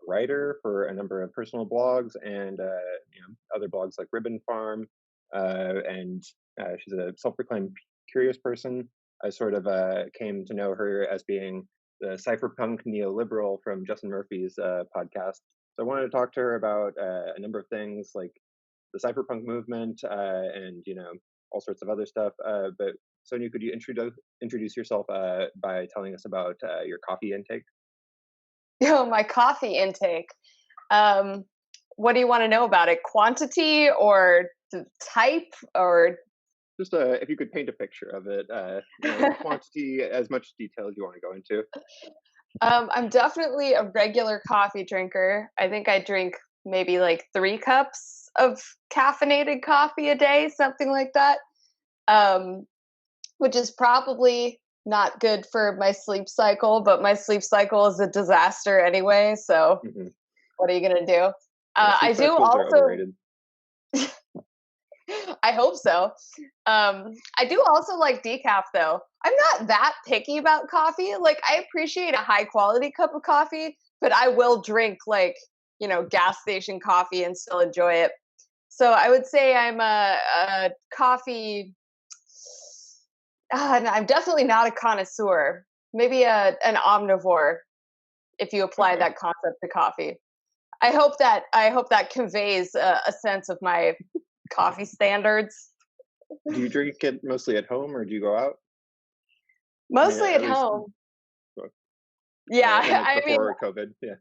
writer for a number of personal blogs and other blogs like Ribbon Farm, and she's a self-proclaimed curious person. I sort of came to know her as being the cypherpunk neoliberal from Justin Murphy's podcast. So I wanted to talk to her about a number of things like the cypherpunk movement and all sorts of other stuff. But Sonia, could you introduce yourself by telling us about your coffee intake? Oh, my coffee intake. What do you want to know about it? Quantity or the type or Just if you could paint a picture of it, quantity, as much detail as you want to go into. I'm definitely a regular coffee drinker. I think I drink maybe like 3 cups of caffeinated coffee a day, something like that. Which is probably not good for my sleep cycle, but my sleep cycle is a disaster anyway. So Hmm. what are you gonna do? I Sleep do cycles are also. overrated. I hope so. I do also like decaf though. I'm not that picky about coffee. Like I appreciate a high quality cup of coffee, but I will drink like, gas station coffee and still enjoy it. So I would say I'm a coffee. I'm definitely not a connoisseur. Maybe an omnivore, if you apply Okay. that concept to coffee. I hope that conveys a sense of my coffee standards. Do you drink it mostly at home or do you go out? I mean, Mostly at at least home. Yeah, I mean, before COVID. Yeah.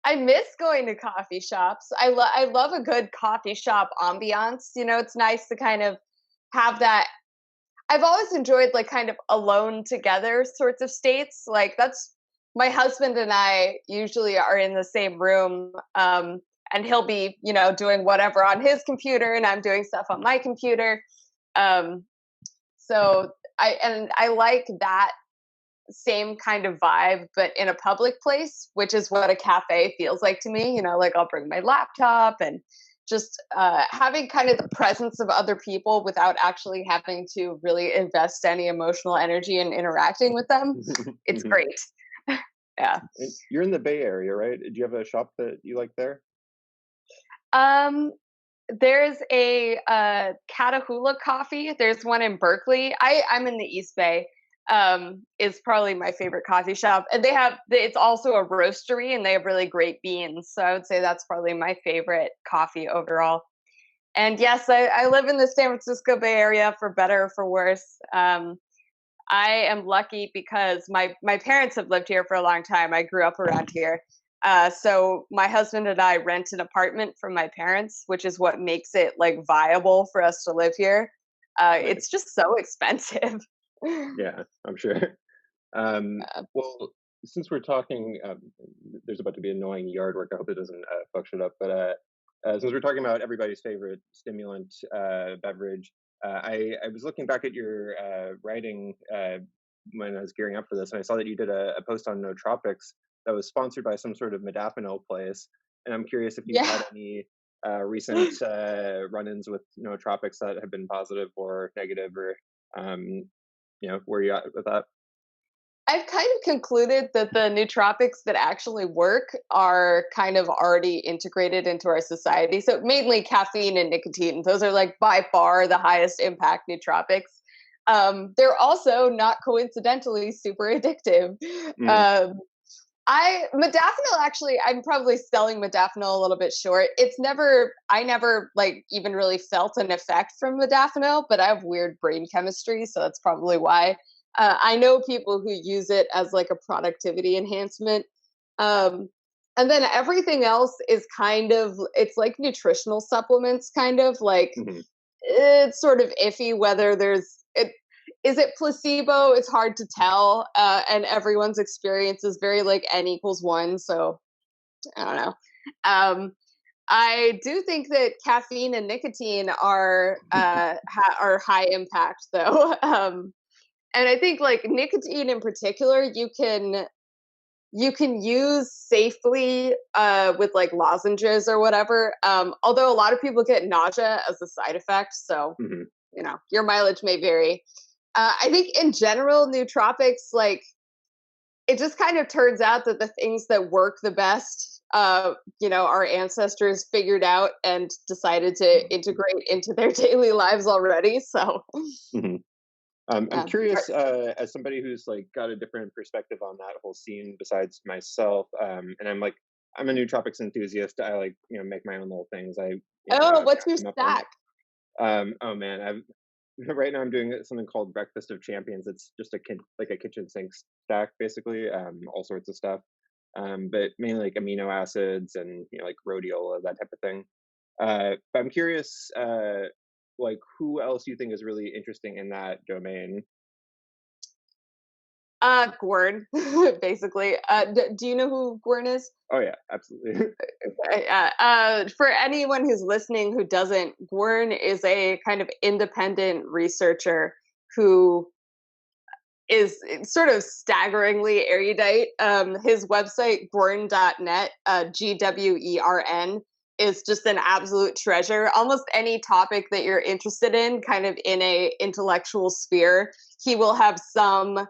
I miss going to coffee shops. I love a good coffee shop ambiance. It's nice to kind of have that. I've always enjoyed like kind of alone together sorts of states. Like that's my husband and I usually are in the same room, and he'll be, doing whatever on his computer, and I'm doing stuff on my computer. Um, so I like that same kind of vibe, but in a public place, which is what a cafe feels like to me. Like I'll bring my laptop and just having kind of the presence of other people without actually having to really invest any emotional energy in interacting with them. It's Mhm. great. Yeah. You're in the Bay Area, right? Do you have a shop that you like there? Um, there's a Catahoula coffee. There's one in Berkeley. I'm in the East Bay. Is probably my favorite coffee shop, and it's also a roastery, and they have really great beans. So I would say that's probably my favorite coffee overall. And yes, I live in the San Francisco Bay Area for better or for worse. I am lucky because my parents have lived here for a long time. I grew up around here. So my husband and I rent an apartment from my parents, which is what makes it like viable for us to live here. Nice. It's just so expensive. Yeah, I'm sure. Well, since we're talking, there's about to be annoying yard work. I hope it doesn't fuck shit up. But since we're talking about everybody's favorite stimulant beverage, I was looking back at your writing when I was gearing up for this, and I saw that you did a post on nootropics that was sponsored by some sort of modafinil place. And I'm curious if you've Yeah. had any recent run-ins with nootropics that have been positive or negative, or where you at with that? I've kind of concluded that the nootropics that actually work are kind of already integrated into our society. So mainly caffeine and nicotine. Those are like by far the highest impact nootropics. They're also not coincidentally super addictive. Mm, Um, I modafinil actually, I'm probably selling modafinil a little bit short. I never like even really felt an effect from modafinil, but I have weird brain chemistry, so that's probably why. I know people who use it as like a productivity enhancement. Um, and then everything else is it's like nutritional supplements, kind of like mhm. it's sort of iffy whether is it placebo? It's hard to tell, and everyone's experience is very like n=1. So I don't know. Um, I do think that caffeine and nicotine are high impact, though. And I think like nicotine in particular, you can use safely with like lozenges or whatever. Although a lot of people get nausea as a side effect, so Mhm. your mileage may vary. I think in general, nootropics, like it just kind of turns out that the things that work the best our ancestors figured out and decided to integrate into their daily lives already. So, Mm-hmm. I'm yeah. curious, as somebody who's like got a different perspective on that whole scene besides myself, and I'm a nootropics enthusiast. I like make my own little things. I Oh, what's craft your them up on stack? oh man, I've right now I'm doing something called Breakfast of Champions. It's just like a kitchen sink stack basically, all sorts of stuff, but mainly like amino acids and like rhodiola, that type of thing. But I'm curious, like who else you think is really interesting in that domain? Gwern, basically. Do you know who Gwern is? Oh yeah, absolutely. For anyone who's listening who doesn't, Gwern is a kind of independent researcher who is sort of staggeringly erudite. His website, gwern.net, Gwern, is just an absolute treasure. Almost any topic that you're interested in, kind of in a intellectual sphere, he will have some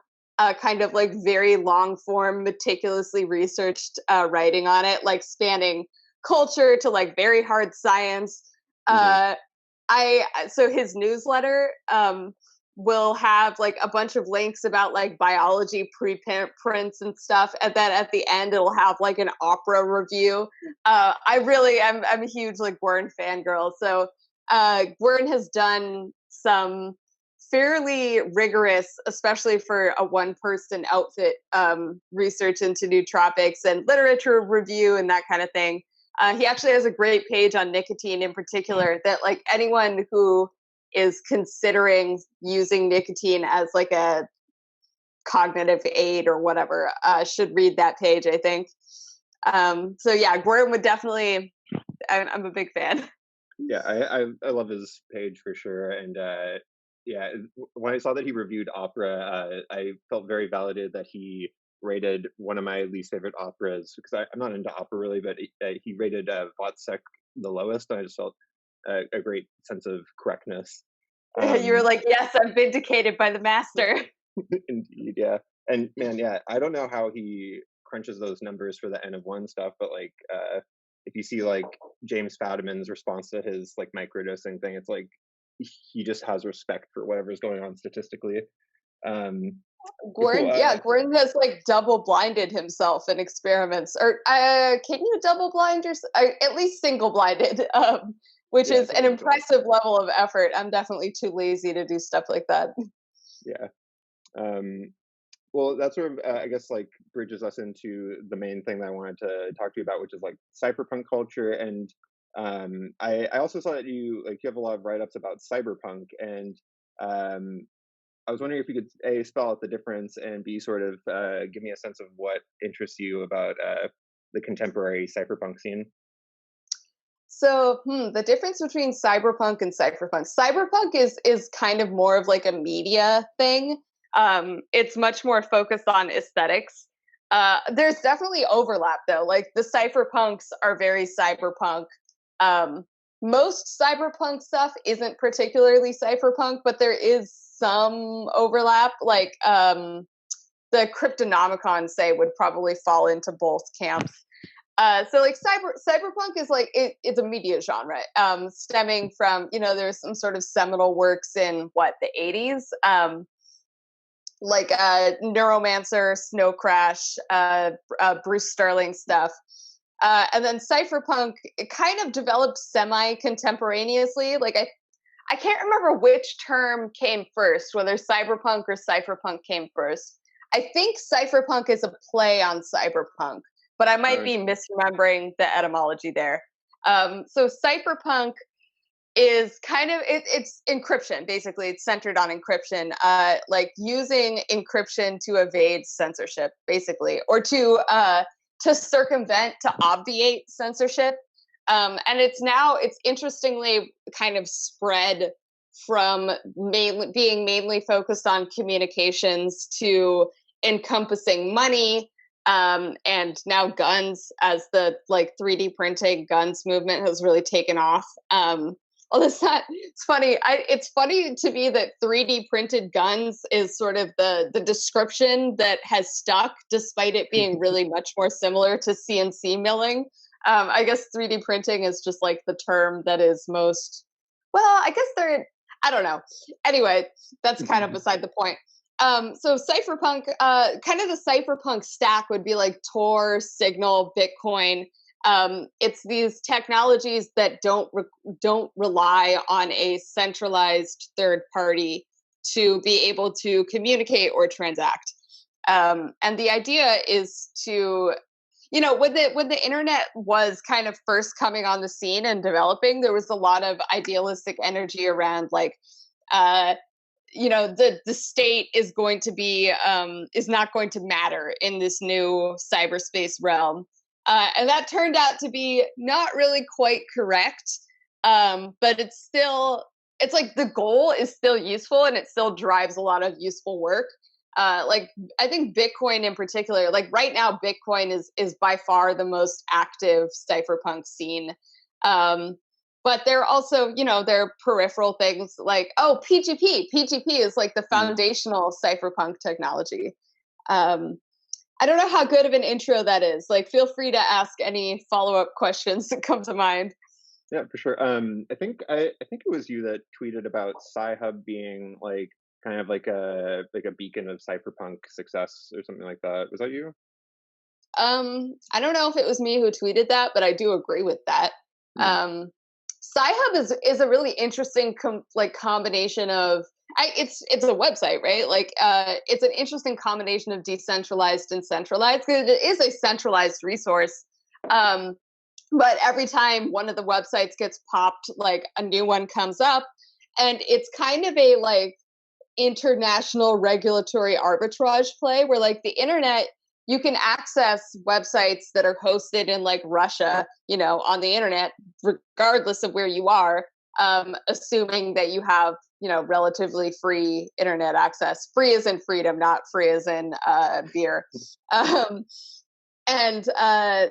kind of like very long form, meticulously researched writing on it, like spanning culture to like very hard science. Hmm. Uh, so his newsletter will have like a bunch of links about like biology preprints and stuff, and then at the end it'll have like an opera review. I'm a huge like Gwern fangirl. So Gwern has done some fairly rigorous, especially for a one-person outfit, research into nootropics and literature review and that kind of thing. He actually has a great page on nicotine in particular that like anyone who is considering using nicotine as like a cognitive aid or whatever should read that page, I think. So yeah, Gwern would definitely, I'm a big fan. Yeah, I love his page for sure, and yeah, when I saw that he reviewed opera, I felt very validated that he rated one of my least favorite operas because I'm not into opera really, but he rated Vodsek the lowest, and I just felt a great sense of correctness. You were Um, like, yes, I'm vindicated by the master. Indeed, yeah. And man, yeah, I don't know how he crunches those numbers for the N of one stuff, but like if you see like James Fadiman's response to his like microdosing thing, it's like he just has respect for whatever's going on statistically. Um but cool. Gwern, yeah, Gwern has like double blinded himself in experiments. Or can you double blind yourself? At least single blinded, which Yeah, is an something like that. impressive level of effort. I'm definitely too lazy to do stuff like that. Yeah. Um well, that sort of, I guess, like bridges us into the main thing that I wanted to talk to you about, which is like cypherpunk culture. And I also saw that you have a lot of write ups about cyberpunk, and um, I was wondering if you could a spell out the difference and b sort of give me a sense of what interests you about the contemporary cypherpunk scene. So, the difference between cyberpunk and cypherpunk is kind of more of like a media thing. It's much more focused on aesthetics. There's definitely overlap though. Like the cypherpunks are very cyberpunk. Um, Most cyberpunk stuff isn't particularly cypherpunk, but there is some overlap. Like the Cryptonomicon say would probably fall into both camps. So like cyberpunk is like it's a media genre, stemming from there's some sort of seminal works in the 80s, like Neuromancer, Snow Crash, Bruce Sterling stuff. And then cypherpunk, it kind of developed semi-contemporaneously. Like I can't remember which term came first, whether cyberpunk or cypherpunk came first. I think cypherpunk is a play on cyberpunk, but I might be misremembering the etymology there. So cypherpunk is kind of it's encryption. Basically, it's centered on encryption, like using encryption to evade censorship, basically, or to circumvent, to obviate censorship. And it's interestingly kind of spread from being mainly focused on communications to encompassing money, and now guns, as the like 3D printing guns movement has really taken off. Well, it's funny. It's funny to me that 3D printed guns is sort of the description that has stuck, despite it being really much more similar to CNC milling. I guess 3D printing is just like the term that is most. Well, I guess I don't know. Anyway, that's kind of beside the point. So cypherpunk, kind of the cypherpunk stack would be like Tor, Signal, Bitcoin. It's these technologies that don't rely on a centralized third party to be able to communicate or transact. And the idea is to, when the internet was kind of first coming on the scene and developing, there was a lot of idealistic energy around like, the state is going to be is not going to matter in this new cyberspace realm. And that turned out to be not really quite correct. But it's like the goal is still useful and it still drives a lot of useful work. Like I think Bitcoin in particular, like right now, Bitcoin is by far the most active cypherpunk scene. But there are also, there are peripheral things like, PGP. PGP is like the foundational cypherpunk technology. I don't know how good of an intro that is. Like, feel free to ask any follow-up questions that come to mind. Yeah, for sure. I think it was you that tweeted about SciHub being like kind of like a beacon of cypherpunk success or something like that. Was that you? I don't know if it was me who tweeted that, but I do agree with that. SciHub is a really interesting combination of it's a website, right? Like it's an interesting combination of decentralized and centralized, because it is a centralized resource. But every time one of the websites gets popped, like a new one comes up, and it's kind of a like international regulatory arbitrage play where like the internet, you can access websites that are hosted in like Russia, on the internet, regardless of where you are, assuming that you have, relatively free internet access. Free as in freedom, not free as in beer. And I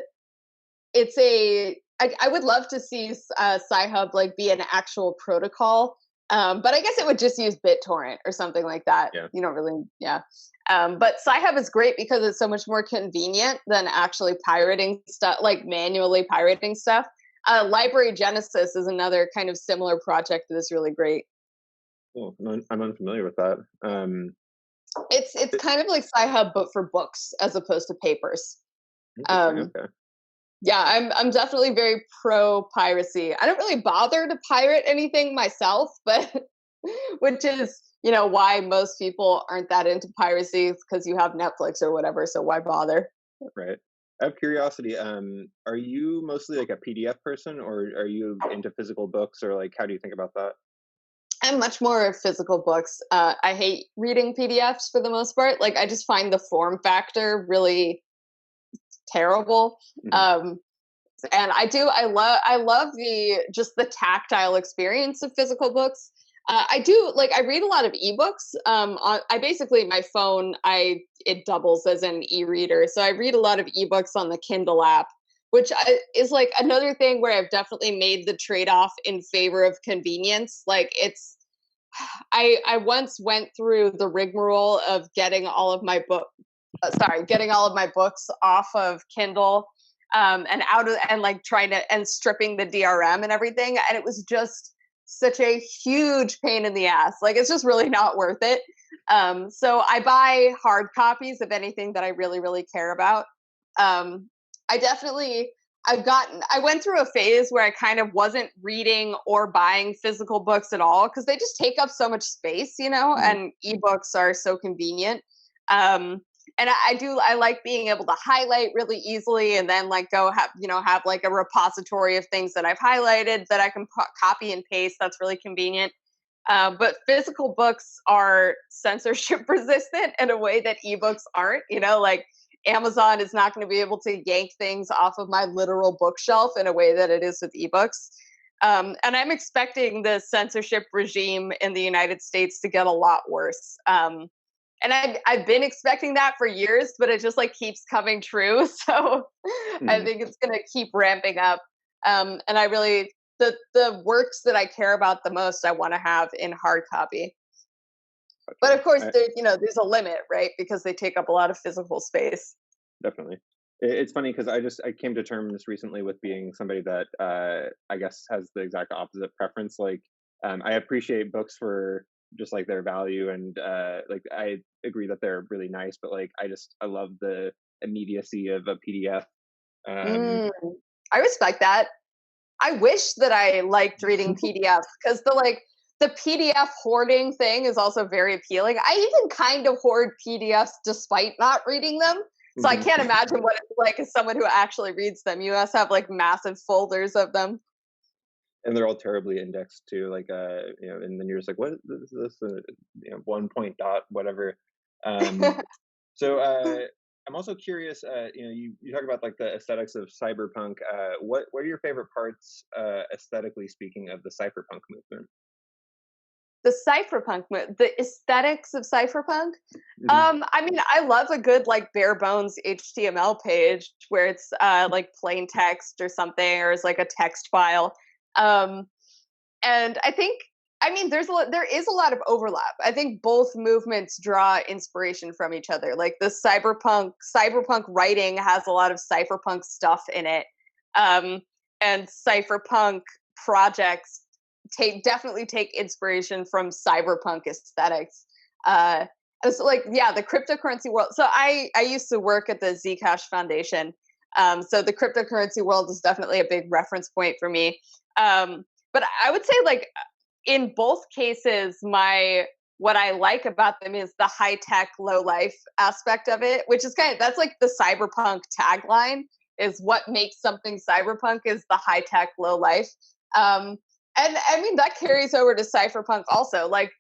would love to see SciHub like be an actual protocol. But I guess it would just use BitTorrent or something like that. Yeah. You don't really, yeah. But SciHub is great because it's so much more convenient than actually pirating stuff, like manually pirating stuff. Library Genesis is another kind of similar project that is really great. Cool. I'm unfamiliar with that. It's kind of like SciHub, but for books as opposed to papers. Okay. Yeah, I'm definitely very pro piracy. I don't really bother to pirate anything myself, but which is, why most people aren't that into piracy, because you have Netflix or whatever, so why bother? Right. I have curiosity. Are you mostly like a PDF person, or are you into physical books, or like how do you think about that? I'm much more physical books. I hate reading PDFs for the most part. Like I just find the form factor really terrible. And I love the tactile experience of physical books. I read a lot of ebooks. My phone, it doubles as an e-reader. So I read a lot of ebooks on the Kindle app, which is like another thing where I've definitely made the trade-off in favor of convenience. Like I once went through the rigmarole of getting all of my books off of Kindle, and stripping the DRM and everything. And it was just such a huge pain in the ass. Like, it's just really not worth it. So I buy hard copies of anything that I really, really care about. I went through a phase where I kind of wasn't reading or buying physical books at all, because they just take up so much space, and ebooks are so convenient. And I like being able to highlight really easily, and then like have like a repository of things that I've highlighted that I can copy and paste. That's really convenient. But physical books are censorship resistant in a way that ebooks aren't. Like Amazon is not going to be able to yank things off of my literal bookshelf in a way that it is with ebooks. And I'm expecting the censorship regime in the United States to get a lot worse. And I've been expecting that for years, but it just like keeps coming true. So I think it's going to keep ramping up. And I really, the works that I care about the most, I want to have in hard copy. But Gotcha. of course, there, there's a limit, right? Because they take up a lot of physical space. Definitely. It's funny because I came to terms recently with being somebody that I guess has the exact opposite preference. Like, I appreciate books for just like their value, and like I agree that they're really nice, but like I love the immediacy of a PDF. Um, Mm, I respect that. I wish that I liked reading PDFs because the PDF hoarding thing is also very appealing. I even kind of hoard PDFs despite not reading them. So I mhm. can't imagine what it's like as someone who actually reads them. You must have like massive folders of them. And they're all terribly indexed too, like and then you're just like, what is this? 1 point dot whatever. Um, So I'm also curious. You talk about like the aesthetics of cyberpunk. What are your favorite parts, aesthetically speaking, of the cypherpunk movement? The cypherpunk, the aesthetics of cypherpunk. Hmm. I mean, I love a good like bare bones HTML page where it's like plain text or something, or it's like a text file. Um, and I mean, there is a lot of overlap. I think both movements draw inspiration from each other. Like the cyberpunk writing has a lot of cypherpunk stuff in it, um, and cypherpunk projects definitely take inspiration from cyberpunk aesthetics. And so like yeah, the cryptocurrency world. So I used to work at the Zcash Foundation. So the cryptocurrency world is definitely a big reference point for me. But I would say like in both cases, what I like about them is the high tech, low life aspect of it, which is that's like the cyberpunk tagline is what makes something cyberpunk is the high tech, low life. Um, and I mean that carries over to cypherpunk also. Like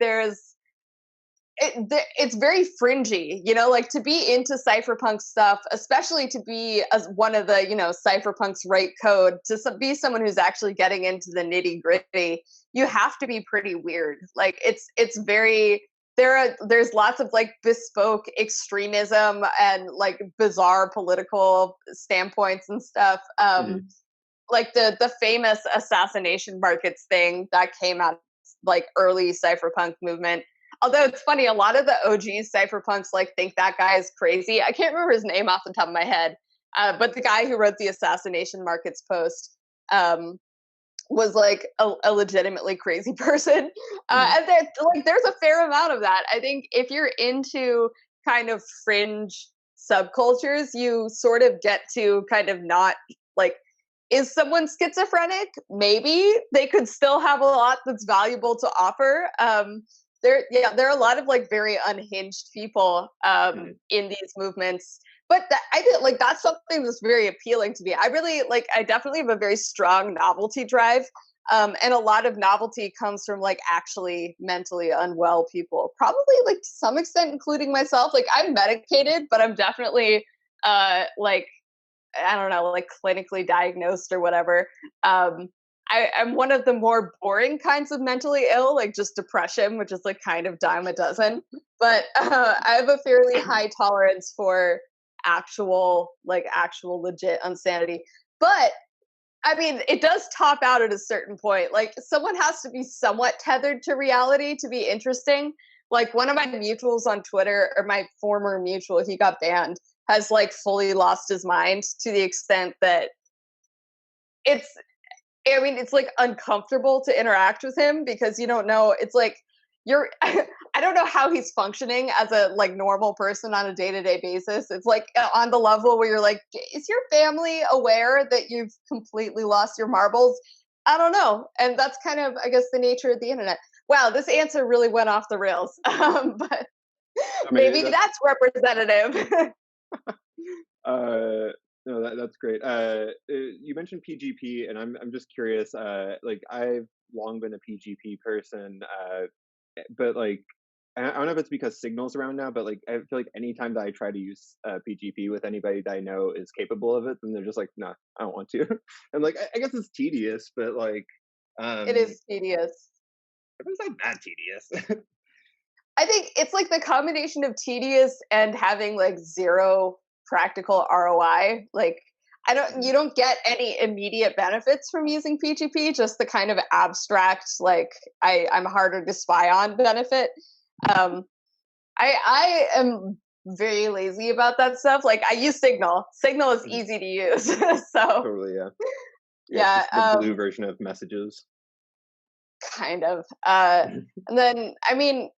it's very fringy, like to be into cypherpunk stuff, especially to be as one of the, cypherpunk's right code, to be someone who's actually getting into the nitty gritty, you have to be pretty weird. Like it's very, there's lots of like bespoke extremism and like bizarre political standpoints and stuff. Hmm. Like the famous assassination markets thing that came out like early cypherpunk movement. Although it's funny, a lot of the OGs cypherpunks like think that guy is crazy. I can't remember his name off the top of my head, but the guy who wrote the assassination markets post um, was like a legitimately crazy person. Hmm. And there's a fair amount of that. I think if you're into kind of fringe subcultures, you sort of get to kind of not like, is someone schizophrenic? Maybe they could still have a lot that's valuable to offer. There are a lot of like very unhinged people Hmm. in these movements, but I did like that's something that's very appealing to me. I really like. I definitely have a very strong novelty drive, and a lot of novelty comes from like actually mentally unwell people. Probably like to some extent, including myself. Like I'm medicated, but I'm definitely like I don't know, like clinically diagnosed or whatever. I'm one of the more boring kinds of mentally ill, like just depression, which is like kind of dime a dozen. But I have a fairly high tolerance for actual legit insanity. But I mean, it does top out at a certain point. Like someone has to be somewhat tethered to reality to be interesting. Like one of my mutuals on Twitter, or my former mutual, he got banned, has like fully lost his mind to the extent that it's I mean, it's like uncomfortable to interact with him because you don't know. It's like you're. I don't know how he's functioning as a like normal person on a day to day basis. It's like on the level where you're like, is your family aware that you've completely lost your marbles? I don't know, and that's kind of, I guess, the nature of the internet. Wow, this answer really went off the rails, but I mean, maybe that's representative. uh, no, that's great. You mentioned PGP, and I'm just curious. Like I've long been a PGP person, but like I don't know if it's because Signal's around now, but like I feel like anytime that I try to use PGP with anybody that I know is capable of it, then they're just like, "Nah, I don't want to." And like I guess it's tedious, but like It um, is tedious. it's not that tedious. I think it's like the combination of tedious and having like zero practical ROI. Like, you don't get any immediate benefits from using PGP, just the kind of abstract, like I'm harder to spy on benefit. Um, I am very lazy about that stuff. Like I use Signal. Signal is Mhm. easy to use. So Totally, yeah. Yeah, it's yeah, just the blue version of messages. kind of. And then I mean,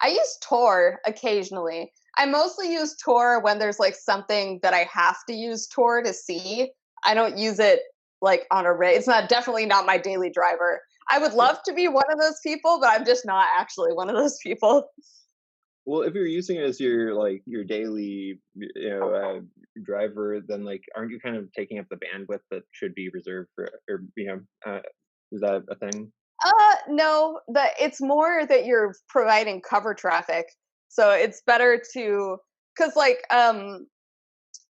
I use Tor occasionally. I mostly use Tor when there's like something that I have to use Tor to see. I don't use it like on a it's not definitely not my daily driver. I would Yeah. love to be one of those people, but I'm just not actually one of those people. Well, if you're using it as your like your daily, driver, then like, aren't you kind of taking up the bandwidth that should be reserved for, or is that a thing? No, that it's more that you're providing cover traffic. So it's better to, cuz like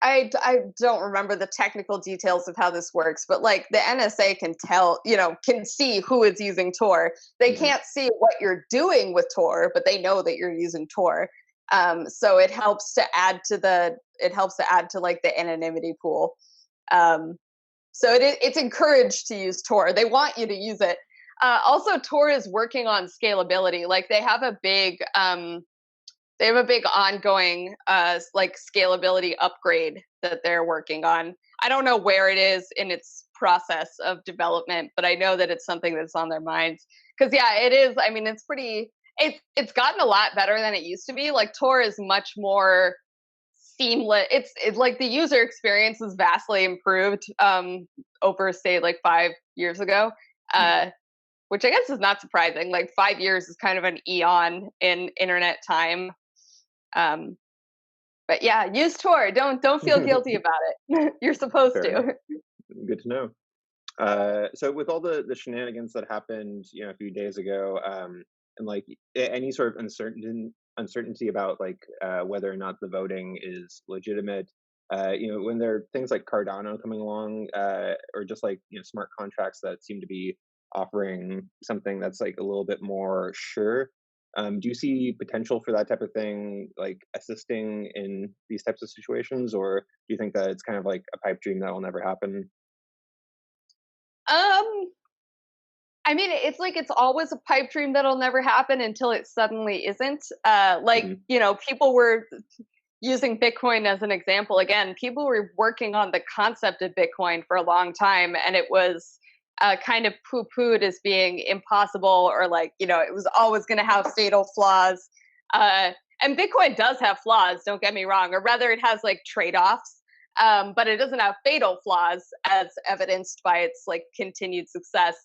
I don't remember the technical details of how this works, but like the NSA can tell, can see who is using Tor. They Hmm. can't see what you're doing with Tor, but they know that you're using Tor. So it helps to add to like the anonymity pool. Um, so it's encouraged to use Tor. They want you to use it. Also, Tor is working on scalability. Like they have a big ongoing like scalability upgrade that they're working on. I don't know where it is in its process of development, but I know that it's something that's on their minds. Because yeah, it is. I mean, it's gotten a lot better than it used to be. Like Tor is much more seamless. It's like the user experience is vastly improved over say like 5 years ago. Uh, which I guess is not surprising. Like 5 years is kind of an eon in internet time. Um, but yeah, use Tor. Don't feel guilty about it. You're supposed Fair enough. to. Good to know. So with all the shenanigans that happened, a few days ago, and like any sort of uncertainty about like whether or not the voting is legitimate, when there are things like Cardano coming along, or just like smart contracts that seem to be offering something that's like a little bit more sure. Do you see potential for that type of thing, like assisting in these types of situations, or do you think that it's kind of like a pipe dream that will never happen? Um, I mean, it's like it's always a pipe dream that'll never happen until it suddenly isn't. Like Hmm. people were using Bitcoin as an example again. People were working on the concept of Bitcoin for a long time, and it was kind of poo-pooed as being impossible, or like it was always going to have fatal flaws. Uh, and Bitcoin does have flaws. Don't get me wrong, or rather, it has like trade-offs. But it doesn't have fatal flaws, as evidenced by its like continued success.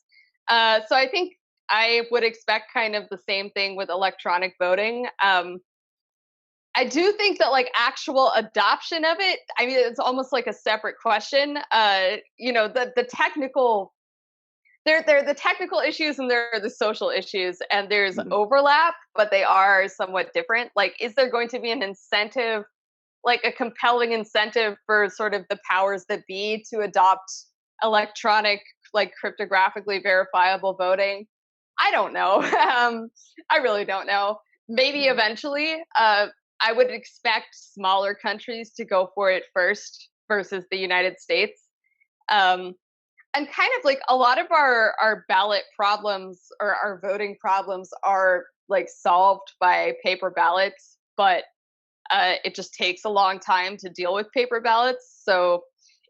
So I think I would expect kind of the same thing with electronic voting. I do think that like actual adoption of it, I mean, it's almost like a separate question. The technical there are the technical issues and there are the social issues, and there's Hmm. overlap, but they are somewhat different. Like, is there going to be an incentive, like a compelling incentive for sort of the powers that be to adopt electronic, like cryptographically verifiable voting? I don't know. I really don't know. Maybe Hmm. eventually. I would expect smaller countries to go for it first versus the United States. Um, and kind of like a lot of our ballot problems or our voting problems are like solved by paper ballots, but it just takes a long time to deal with paper ballots. So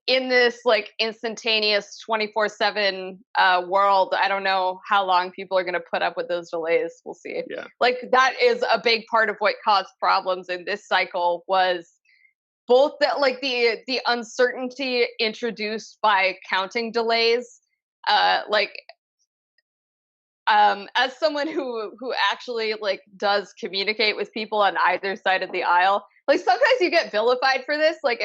in this like instantaneous 24/7 world, I don't know how long people are going to put up with those delays. We'll see. Yeah. Like that is a big part of what caused problems in this cycle, was both that like the uncertainty introduced by counting delays. Like as someone who actually like does communicate with people on either side of the aisle, like sometimes you get vilified for this. Like,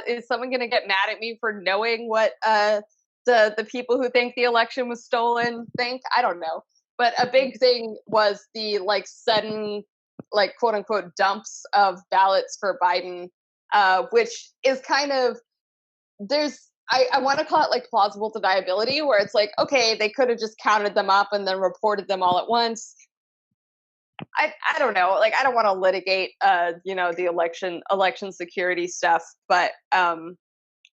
is someone going to get mad at me for knowing what the people who think the election was stolen think? I don't know. But a big thing was the like sudden, like quote unquote dumps of ballots for Biden, which is kind of, I want to call it like plausible deniability, where it's like, okay, they could have just counted them up and then reported them all at once. I don't know. Like, I don't want to litigate, the election security stuff, but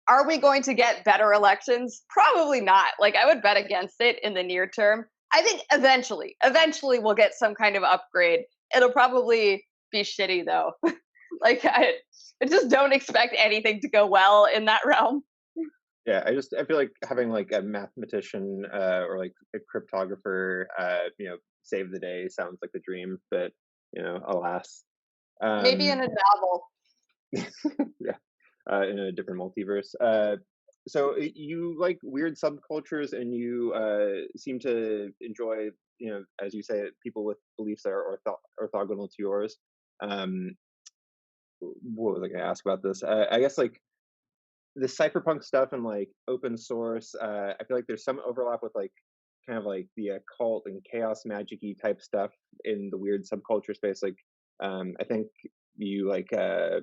are we going to get better elections? Probably not. Like, I would bet against it in the near term. I think eventually we'll get some kind of upgrade. It'll probably be shitty though. Like, I just don't expect anything to go well in that realm. Yeah, I feel like having like a mathematician or like a cryptographer, save the day sounds like the dream, but alas. Maybe in Um, a novel. yeah, in a different multiverse. So you like weird subcultures, and you seem to enjoy, as you say, people with beliefs that are orthogonal to yours. Um, what was I going to ask about this? I guess like the cypherpunk stuff and like open source. I feel like there's some overlap with like kind of like the occult and chaos magic-y type stuff in the weird subculture space. Like, I think you like, I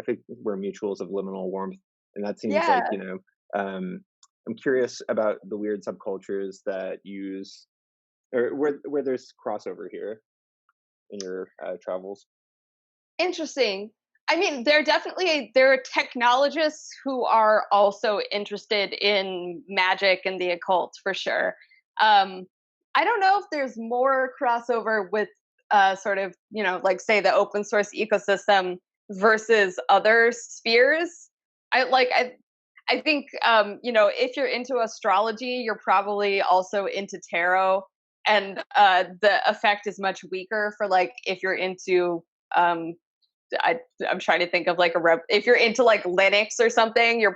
think we're mutuals of liminal warmth, and that seems like, Yeah. I'm curious about the weird subcultures that use or where there's crossover here in your travels. Interesting. I mean, there are technologists who are also interested in magic and the occult for sure. Um, I don't know if there's more crossover with sort of, like say the open source ecosystem versus other spheres. I think if you're into astrology, you're probably also into tarot, and the effect is much weaker for like if you're into um, I'm trying to think of like if you're into like Linux or something,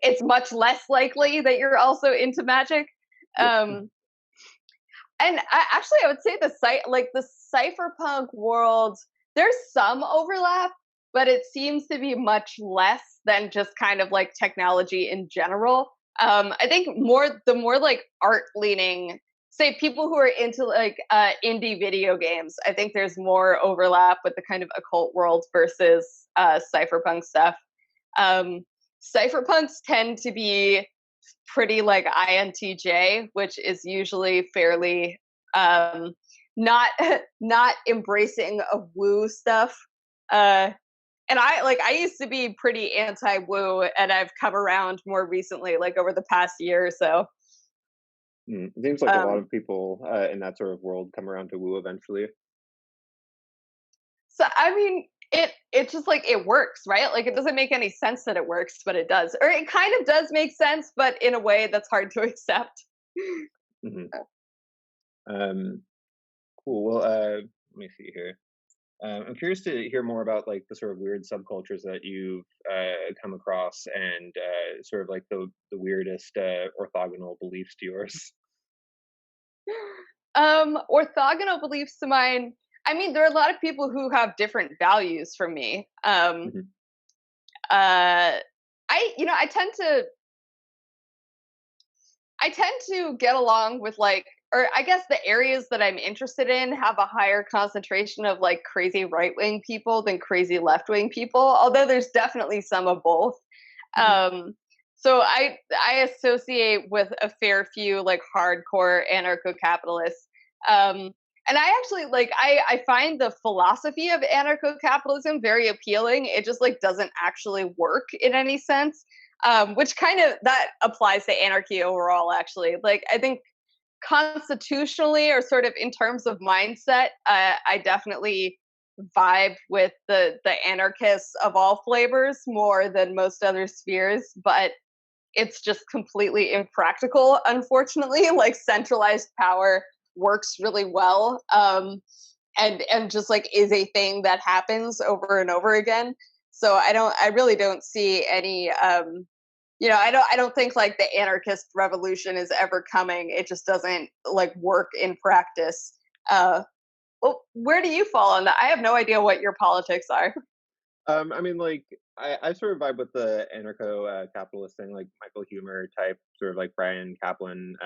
it's much less likely that you're also into magic. Yeah. Um, and I would say the cypherpunk world, there's some overlap, but it seems to be much less than just kind of like technology in general. I think the more like art leaning, say people who are into like indie video games, I think there's more overlap with the kind of occult world versus cypherpunk stuff. Um, Cypherpunks tend to be pretty like INTJ, which is usually fairly not not embracing of woo stuff. Uh, and I used to be pretty anti woo, and I've come around more recently, like over the past year or so. It seems like a lot Um, of people in that sort of world come around to woo eventually. so I mean, it's just like it works, right? Like it doesn't make any sense that it works, but it does, or it kind of does make sense, but in a way that's hard to accept. Hmm. Um, cool. Well, let me see here. I'm curious to hear more about like the sort of weird subcultures that you've come across, and sort of like the weirdest orthogonal beliefs to yours. Orthogonal beliefs to mine. I mean, there are a lot of people who have different values from me. Hmm. Uh, I tend to get along with like, or I guess the areas that I'm interested in have a higher concentration of like crazy right wing people than crazy left wing people. Although there's definitely some of both. Hmm. Um, so I associate with a fair few like hardcore anarcho capitalists. And I actually I find the philosophy of anarcho capitalism very appealing. It just like doesn't actually work in any sense. Which kind of that applies to anarchy overall, actually. Like I think constitutionally or sort of in terms of mindset, I definitely vibe with the anarchists of all flavors more than most other spheres, but it's just completely impractical, unfortunately. Like centralized power works really well, and just like is a thing that happens over and over again. So I really don't see any I don't think like the anarchist revolution is ever coming. It just doesn't like work in practice. Well, where do you fall on that? I have no idea what your politics are. I mean, like, I sort of vibe with the anarcho capitalist thing, like Michael Humer type, sort of like Brian Kaplan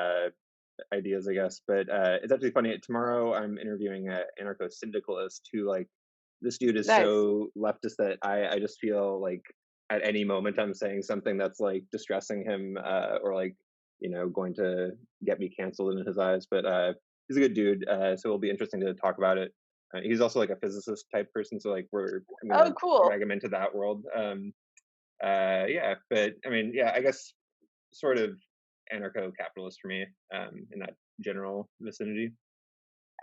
ideas, I guess. But it's actually funny. Tomorrow, I'm interviewing an anarcho syndicalist who, like, this dude is Nice. so leftist that I just feel like at any moment I'm saying something that's like distressing him or like going to get me canceled in his eyes. But he's a good dude, so it'll be interesting to talk about it. He's also like a physicist type person, so like I'm gonna Oh, cool. drag him into that world. Yeah, but I mean, yeah, I guess sort of anarcho-capitalist for me, in that general vicinity.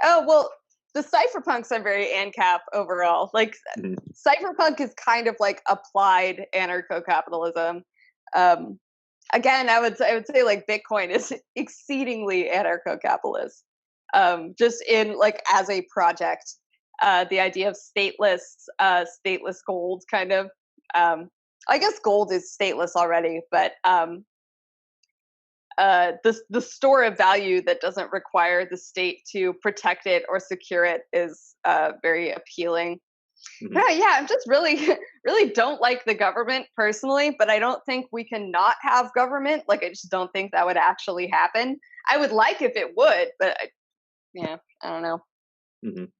Oh, well, the cypherpunks are very ANCAP overall. Like, Mhm. cypherpunk is kind of like applied anarcho-capitalism. Um, Again, I would say like Bitcoin is exceedingly anarcho-capitalist. Just in like as a project, the idea of stateless gold kind of. Um, I guess gold is stateless already, but the store of value that doesn't require the state to protect it or secure it is very appealing. Mhm. Yeah, I'm just really really don't like the government personally, but I don't think we can not have government. Like, I just don't think that would actually happen. I would like if it would, but yeah, I don't know. Mhm.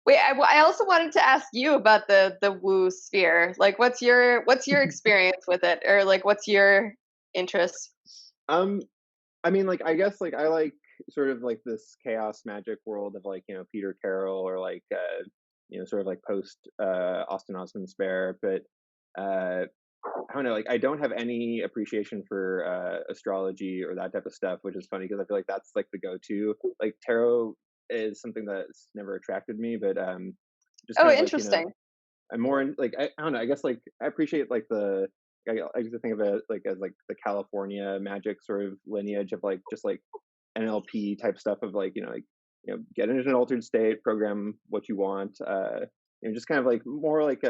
Wait, I also wanted to ask you about the woo sphere. Like, what's your experience with it, or like what's your interest? Um, I mean, like, I guess, like, I like sort of like this chaos magic world of like, Peter Carroll or like, sort of like post Austin Osman Spare, but uh, I don't know, like, I don't have any appreciation for astrology or that type of stuff, which is funny because I feel like that's like the go-to. Like, tarot is something that's never attracted me, but just Oh, kind of like, interesting. I'm more in like I don't know. I guess like I appreciate like I used to think of it like as like the California magic sort of lineage of like just like NLP type stuff of like get into an altered state, program what you want. Just kind of like more like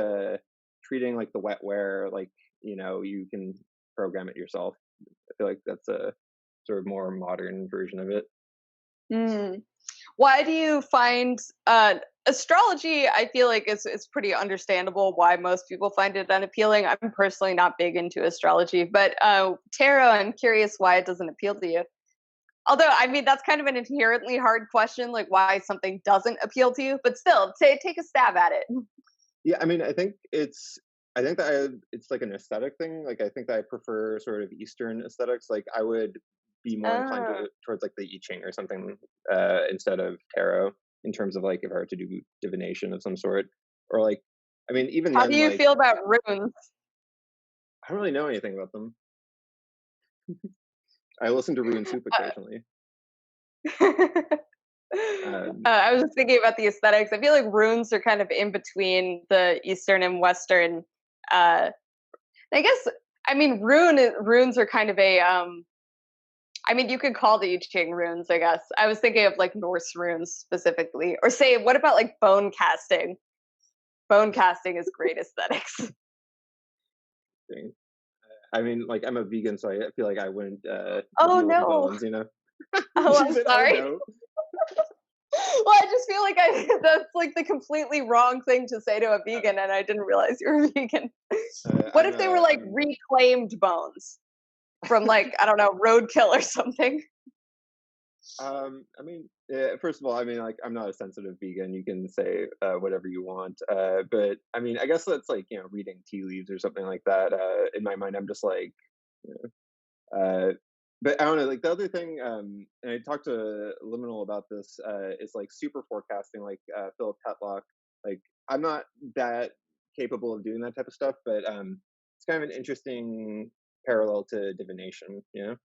treating like the wetware like you can program it yourself. I feel like that's a sort of more modern version of it. Mm. Why do you find astrology? I feel like it's pretty understandable why most people find it unappealing. I'm personally not big into astrology, but tarot, I'm curious why it doesn't appeal to you. Although, I mean, that's kind of an inherently hard question, like why something doesn't appeal to you. But still, take a stab at it. Yeah, I mean, I think that it's like an aesthetic thing. Like, I think that I prefer sort of Eastern aesthetics. Like, I would be more inclined Ah. towards like the I Ching or something instead of tarot in terms of like if I were to do divination of some sort, or like, I mean, even How do then, you like, feel about runes? I don't really know anything about them. I listen to Rune Soup occasionally. Um, I was just thinking about the aesthetics. I feel like runes are kind of in between the Eastern and Western. Uh, I guess I mean runes are kind of a I mean, you could call the I Ching runes, I guess. I was thinking of like Norse runes specifically. Or say, what about like bone casting? Bone casting is great aesthetics. thing. I mean, like, I'm a vegan, so I feel like I wouldn't Oh deal with no. bones. Oh, I'm But oh sorry. no. Well, I just feel like that's like the completely wrong thing to say to a Uh, vegan, and I didn't realize you were vegan. What I'm if they were like I'm reclaimed bones from like, I don't know, roadkill or something? I mean, first of all, I mean, like, I'm not a sensitive vegan. You can say whatever you want, but I mean, I guess that's like reading tea leaves or something like that. In my mind, I'm just like, you but I don't know. Like the other thing, and I talked to Liminal about this, is like super forecasting, like Philip Tetlock. Like, I'm not that capable of doing that type of stuff, but it's kind of an interesting parallel to divination. Yeah.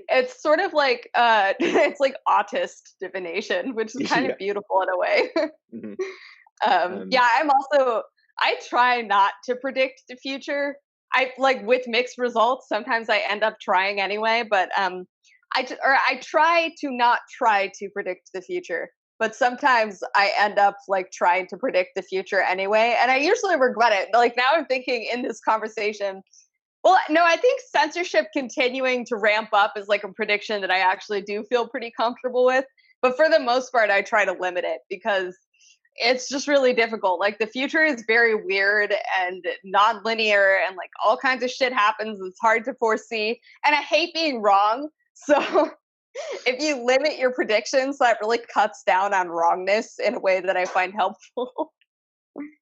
It's sort of like it's like autist divination, which is kind Yeah. of beautiful in a way. Hmm. Yeah, I try not to predict the future. I like with mixed results. Sometimes I end up trying anyway, but I try to not try to predict the future. But sometimes I end up like trying to predict the future anyway, and I usually regret it. Like now I'm thinking in this conversation, well, no, I think censorship continuing to ramp up is like a prediction that I actually do feel pretty comfortable with. But for the most part, I try to limit it because it's just really difficult. Like the future is very weird and non-linear and like all kinds of shit happens. It's hard to foresee. And I hate being wrong. So if you limit your predictions, that really cuts down on wrongness in a way that I find helpful.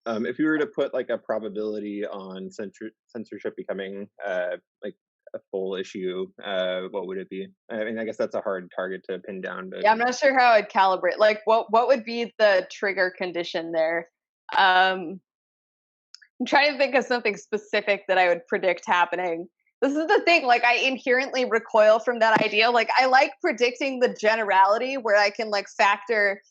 If you were to put like a probability on censorship becoming like a full issue, what would it be? I mean, I guess that's a hard target to pin down, but Yeah, I'm not sure how I'd calibrate. Like what would be the trigger condition there? Um I'm trying to think of something specific that I would predict happening. This is the thing, like I inherently recoil from that idea. Like I like predicting the generality where I can like factor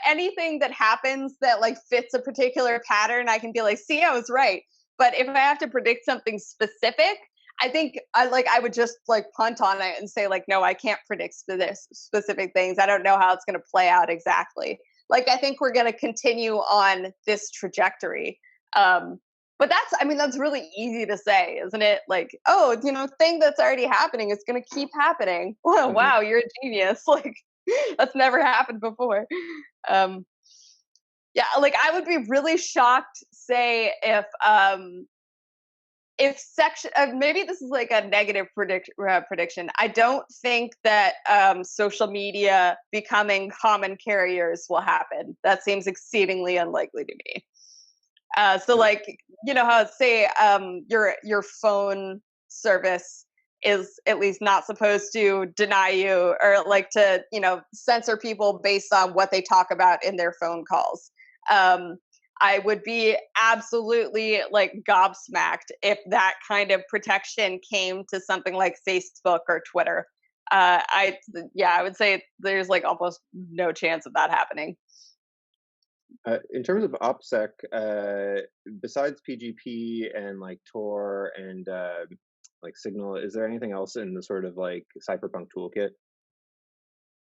anything that happens that like fits a particular pattern. I can be like, see, I was right. But if I have to predict something specific, I think I would just like punt on it and say like, no, I can't predict this specific things. I don't know how it's going to play out exactly. Like I think we're going to continue on this trajectory. But I mean, that's really easy to say, isn't it? Like, oh, thing that's already happening is going to keep happening. Well, Mhm. wow, you're a genius. Like, that's never happened before. Um, yeah, like I would be really shocked, say, if section maybe this is like a negative prediction. I don't think that social media becoming common carriers will happen. That seems exceedingly unlikely to me. So Yeah. like how say your phone service is at least not supposed to deny you or like to censor people based on what they talk about in their phone calls. um I would be absolutely like gobsmacked if that kind of protection came to something like Facebook or Twitter. I Yeah, I would say there's like almost no chance of that happening. In terms of opsec, besides PGP and like Tor and like Signal, is there anything else in the sort of like cypherpunk toolkit?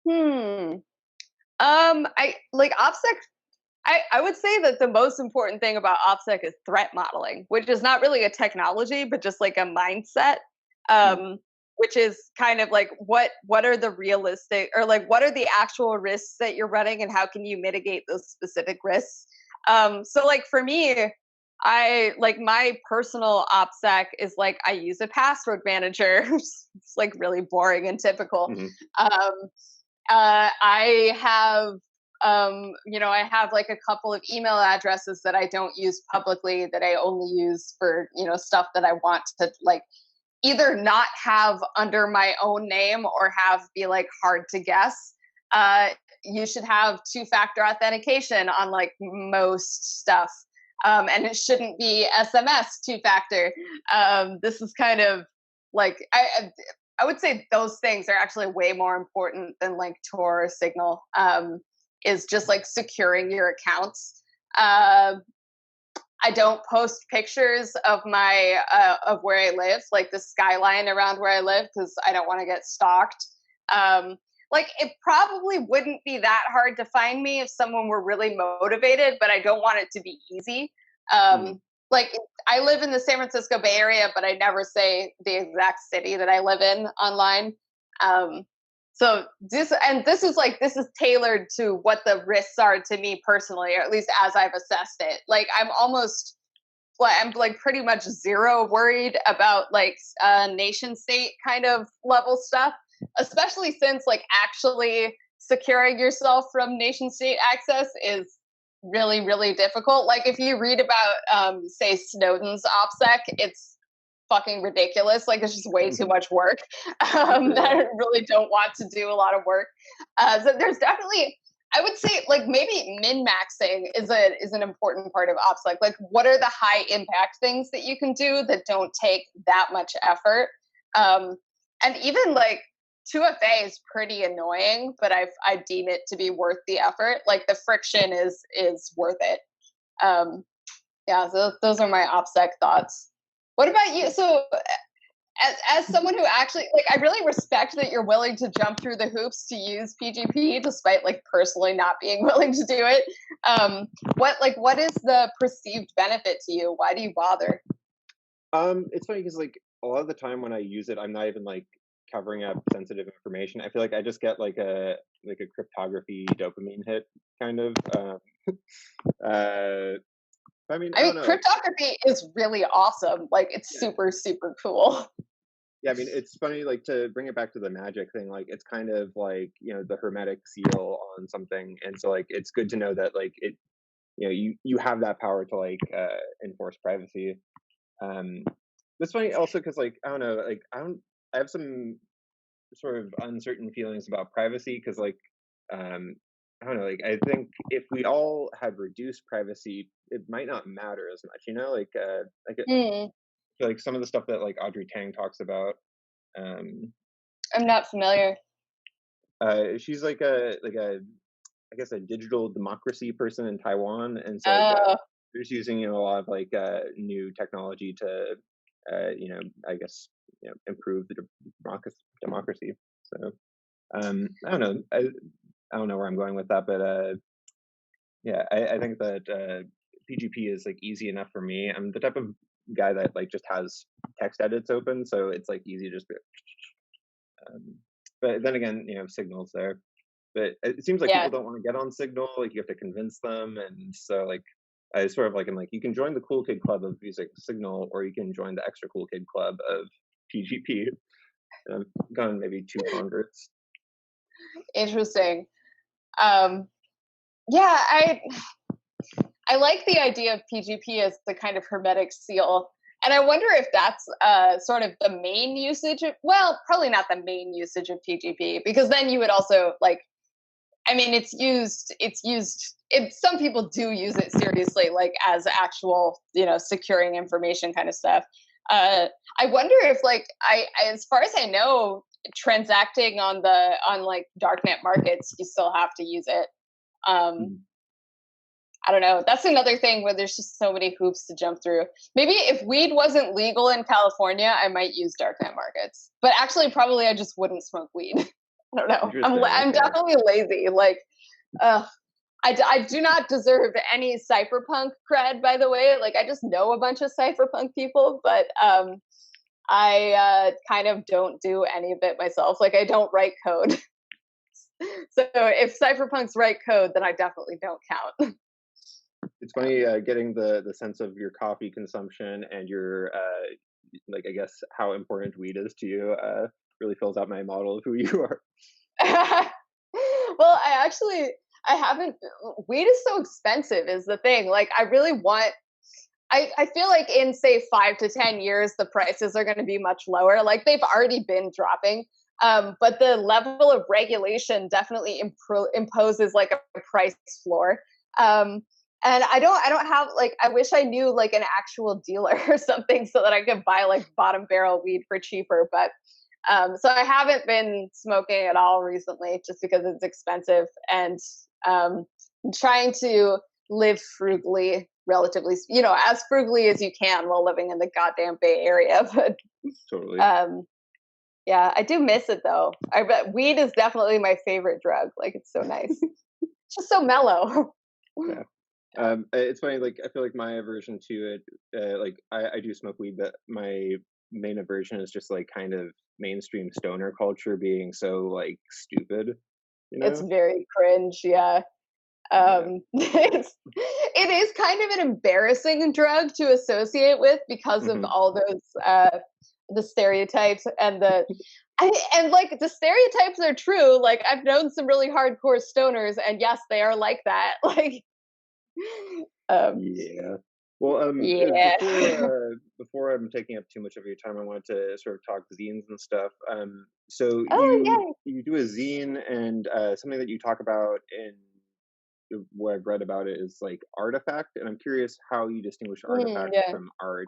Hmm. I like OPSEC. I would say that the most important thing about OPSEC is threat modeling, which is not really a technology, but just like a mindset. Mm. Which is kind of like what are the realistic or like what are the actual risks that you're running and how can you mitigate those specific risks? So like for me, I like my personal OPSEC is like I use a password manager. It's like really boring and typical. Mhm. Um, I have I have like a couple of email addresses that I don't use publicly that I only use for stuff that I want to like either not have under my own name or have be like hard to guess. uh you should have two-factor authentication on like most stuff. And it shouldn't be SMS two-factor. This is kind of like I would say those things are actually way more important than like Tor or Signal. Is just like securing your accounts. I don't post pictures of my of where I live, like the skyline around where I live, because I don't want to get stalked. Like it probably wouldn't be that hard to find me if someone were really motivated, but I don't want it to be easy. Mm. Like I live in the San Francisco Bay Area, but I never say the exact city that I live in online. Um, so this is tailored to what the risks are to me personally, or at least as I've assessed it. Like I'm like pretty much zero worried about like nation state kind of level stuff, especially since like actually securing yourself from nation state access is really really difficult. Like if you read about say Snowden's OPSEC, it's fucking ridiculous. Like it's just way too Mhm. much work. I'm sure, yeah. I really don't want to do a lot of work. So there's definitely, I would say like maybe min maxing is an important part of OPSEC. Like what are the high impact things that you can do that don't take that much effort? Um, and even like 2FA is pretty annoying, but I deem it to be worth the effort. Like the friction is worth it. Um, yeah, so those are my OPSEC thoughts. What about you? So as someone who actually like I really respect that you're willing to jump through the hoops to use PGP despite like personally not being willing to do it. What is the perceived benefit to you? Why do you bother? It's funny because like a lot of the time when I use it, I'm not even like covering up sensitive information. I feel like I just get like a cryptography dopamine hit kind of. Uh, I mean, I I mean, don't know. Like, cryptography is really awesome. Like it's yeah, super super cool. yeah. I mean, it's funny. Like to bring it back to the magic thing. Like it's kind of like the hermetic seal on something, and so like it's good to know that like it you have that power to like enforce privacy. Um, that's funny also because like I don't know, like I have some sort of uncertain feelings about privacy because like um I don't know, like, I think if we all had reduced privacy, it might not matter as much, you know? Like, Mm, like some of the stuff that, like, Audrey Tang talks about, um, I'm not familiar. she's like a I guess, a digital democracy person in Taiwan, and so, Oh, they're just using, a lot of, new technology to, you know, I guess, improve the democracy. So, I don't know. I don't know where I'm going with that, but, yeah, I think that, PGP is, like, easy enough for me. I'm the type of guy that, like, just has text edits open, so it's, like, easy to just be um, but then again, Signal's there. But it seems like yeah. people don't wanna get on Signal, like, you have to convince them, and so, like, I sort of like I'm like, "You can join the cool kid club of using Signal, or you can join the extra cool kid club of PGP." And I've gone maybe 2 converts. Interesting. Um, yeah, I like the idea of PGP as the kind of hermetic seal. And I wonder if that's sort of the main usage of, well, probably not the main usage of PGP, because then you would also like, I mean, some people do use it seriously, like as actual, securing information kind of stuff. I wonder if as far as I know, transacting on like darknet markets, you still have to use it. Um, Mm. I don't know. That's another thing where there's just so many hoops to jump through. Maybe if weed wasn't legal in California, I might use darknet markets. But actually, probably I just wouldn't smoke weed. I don't know. Interesting, I'm okay. definitely lazy. Like, I do not deserve any cypherpunk cred, by the way. Like, I just know a bunch of cypherpunk people, but I kind of don't do any of it myself. Like, I don't write code. So if cypherpunks write code, then I definitely don't count. It's funny, getting the sense of your coffee consumption and your, like, I guess, how important weed is to you, really fills out my model of who you are. Well, I haven't. Weed is so expensive, is the thing. Like, I really want. I feel like in say 5 to 10 years, the prices are going to be much lower. Like they've already been dropping, but the level of regulation definitely imposes like a price floor. Um, and I don't have like. I wish I knew like an actual dealer or something so that I could buy like bottom barrel weed for cheaper. But so I haven't been smoking at all recently, just because it's expensive, and I'm trying to live frugally, relatively, as frugally as you can while living in the goddamn Bay Area. But Totally. um, yeah, I do miss it though. I bet weed is definitely my favorite drug. Like it's so nice, it's just so mellow. Yeah. It's funny, like, I feel like my aversion to it, like, I do smoke weed, but my main aversion is just, like, kind of mainstream stoner culture being so, like, stupid, you It's know? very cringe. Yeah. Yeah. It is kind of an embarrassing drug to associate with because of Mhm. all those the stereotypes and like the stereotypes are true. Like I've known some really hardcore stoners, and yes, they are like that. Like, um, Yeah. Well, yeah. before I'm taking up too much of your time, I wanted to sort of talk zines and stuff. So Oh you do a zine, and something that you talk about in what I've read about it is like artifact, and I'm curious how you distinguish artifact yeah. from art.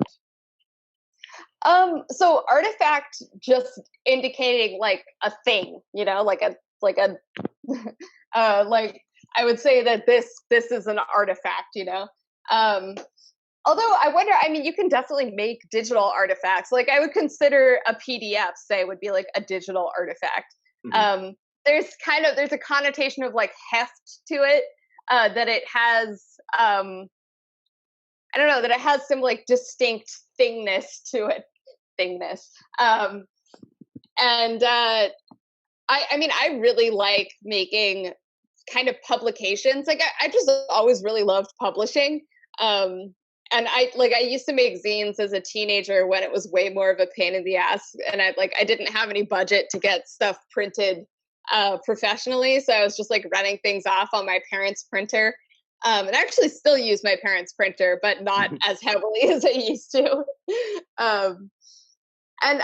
So artifact just indicating like a thing, like a like I would say that this is an artifact. Um, Although I wonder, I mean, you can definitely make digital artifacts. Like I would consider a PDF, say, would be like a digital artifact. Hmm. Um, there's a connotation of like heft to it, that it has. I don't know, that it has some like distinct thingness to it. Thingness. Um, and I mean, I really like making kind of publications. Like I just always really loved publishing. Um, and I used to make zines as a teenager when it was way more of a pain in the ass, and I didn't have any budget to get stuff printed professionally, so I was just like running things off on my parents' printer. And I actually still use my parents' printer, but not as heavily as I used to. Um, and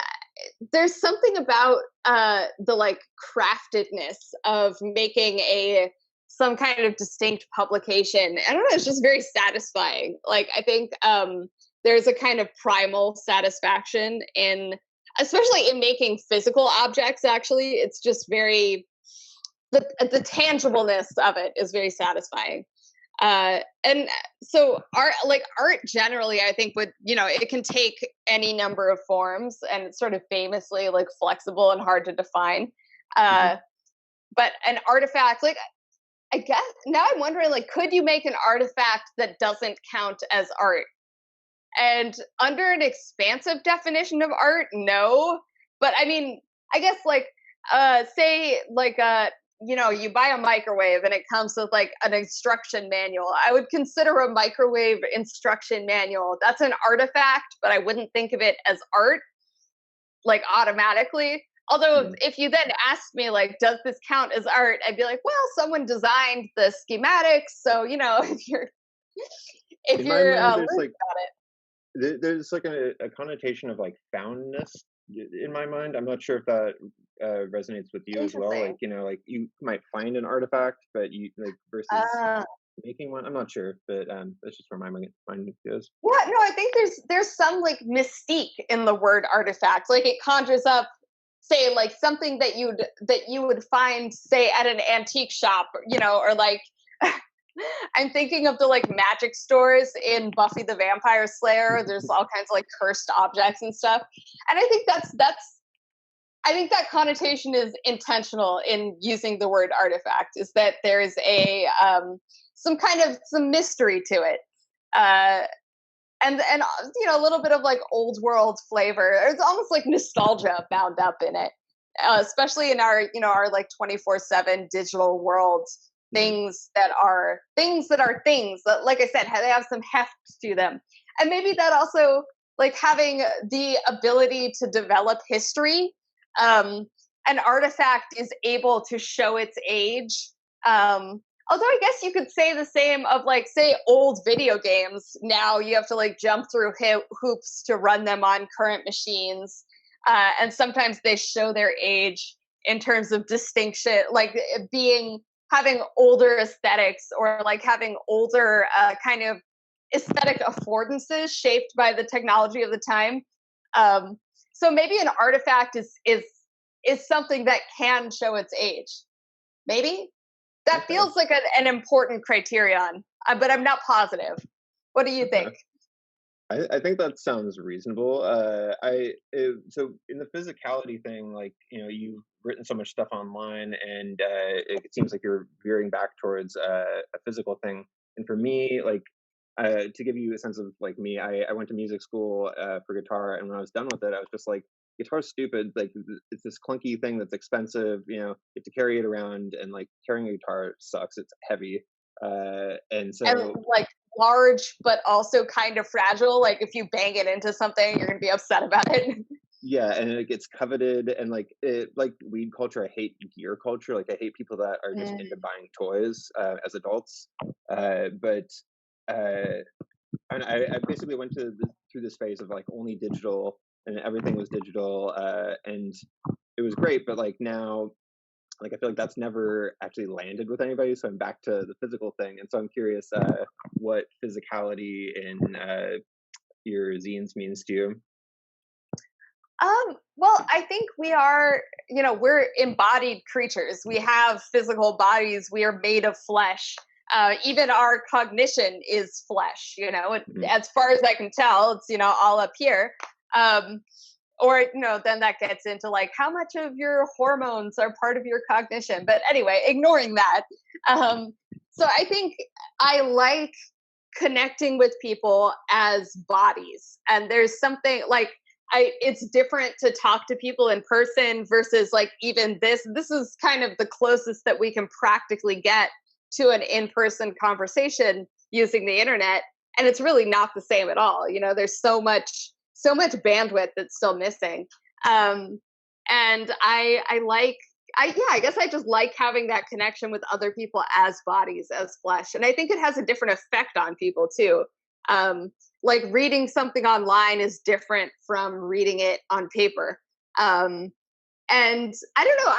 there's something about the like craftedness of making a some kind of distinct publication. I don't know, it's just very satisfying. Like I think there's a kind of primal satisfaction in, especially in making physical objects. Actually, it's just very, the tangibleness of it is very satisfying. And so art generally, I think would, it can take any number of forms, and it's sort of famously like flexible and hard to define. Mhm. But an artifact, like, I guess now I'm wondering, like, could you make an artifact that doesn't count as art? And under an expansive definition of art, no. But I mean, I guess like, say like you buy a microwave and it comes with like an instruction manual. I would consider a microwave instruction manual. That's an artifact, but I wouldn't think of it as art, like automatically. Although Mhm. if you then asked me like, does this count as art? I'd be like, well, someone designed the schematics, so if In my you're mind, learning there's like about it. there's like a connotation of like foundness in my mind. I'm not sure if that resonates with you as well. Like Interesting. like you might find an artifact, but you like versus Uh, making one. I'm not sure, but that's just where my mind goes. yeah, no, I think there's some like mystique in the word artifact. Like it conjures up, say, like something that you would find, say, at an antique shop, or like I'm thinking of the like magic stores in Buffy the Vampire Slayer. There's all kinds of like cursed objects and stuff. And I think that connotation is intentional in using the word artifact, is that there's a some mystery to it. Uh and a little bit of like old world flavor. It's almost like nostalgia bound up in it, especially in our our like 24/7 digital world. Mhm. Things that, like I said, they have some heft to them, and maybe that also, like, having the ability to develop history. Um, an artifact is able to show its age. Although I guess you could say the same of, like, say, old video games. Now you have to like jump through hoops to run them on current machines, and sometimes they show their age in terms of distinction, like being having older aesthetics, or like having older kind of aesthetic affordances shaped by the technology of the time. Um, so maybe an artifact is something that can show its age. Maybe that Okay. feels like an important criterion, but I'm not positive. What do you think? Okay. I think that sounds reasonable. So in the physicality thing, like you've written so much stuff online, and it seems like you're veering back towards a physical thing. And for me, like to give you a sense of like me, I went to music school for guitar, and when I was done with it, I was just like, guitar's stupid. Like it's this clunky thing that's expensive. You have to carry it around, and like carrying a guitar sucks. It's heavy, and And so like large, but also kind of fragile. Like if you bang it into something, you're gonna be upset about it. yeah, and it gets coveted, and like like weed culture, I hate gear culture. Like I hate people that are just into Mm. buying toys as adults. But uh, and I basically went through this phase of like only digital, and everything was digital, and it was great. But like now, like I feel like that's never actually landed with anybody. So I'm back to the physical thing, and so I'm curious what physicality in your zines means to you. Well, I think we're embodied creatures. We have physical bodies. We are made of flesh. Even our cognition is flesh. Mhm. As far as I can tell, it's all up here. Um, or then that gets into like how much of your hormones are part of your cognition. But anyway, ignoring that. Um, so I think I like connecting with people as bodies, and there's something like, it's different to talk to people in person versus like, even this is kind of the closest that we can practically get to an in-person conversation using the internet, and it's really not the same at all. There's so much bandwidth that's still missing. um and I like, I guess I just like having that connection with other people as bodies, as flesh. And I think it has a different effect on people too. Like reading something online is different from reading it on paper. Um, And I don't know,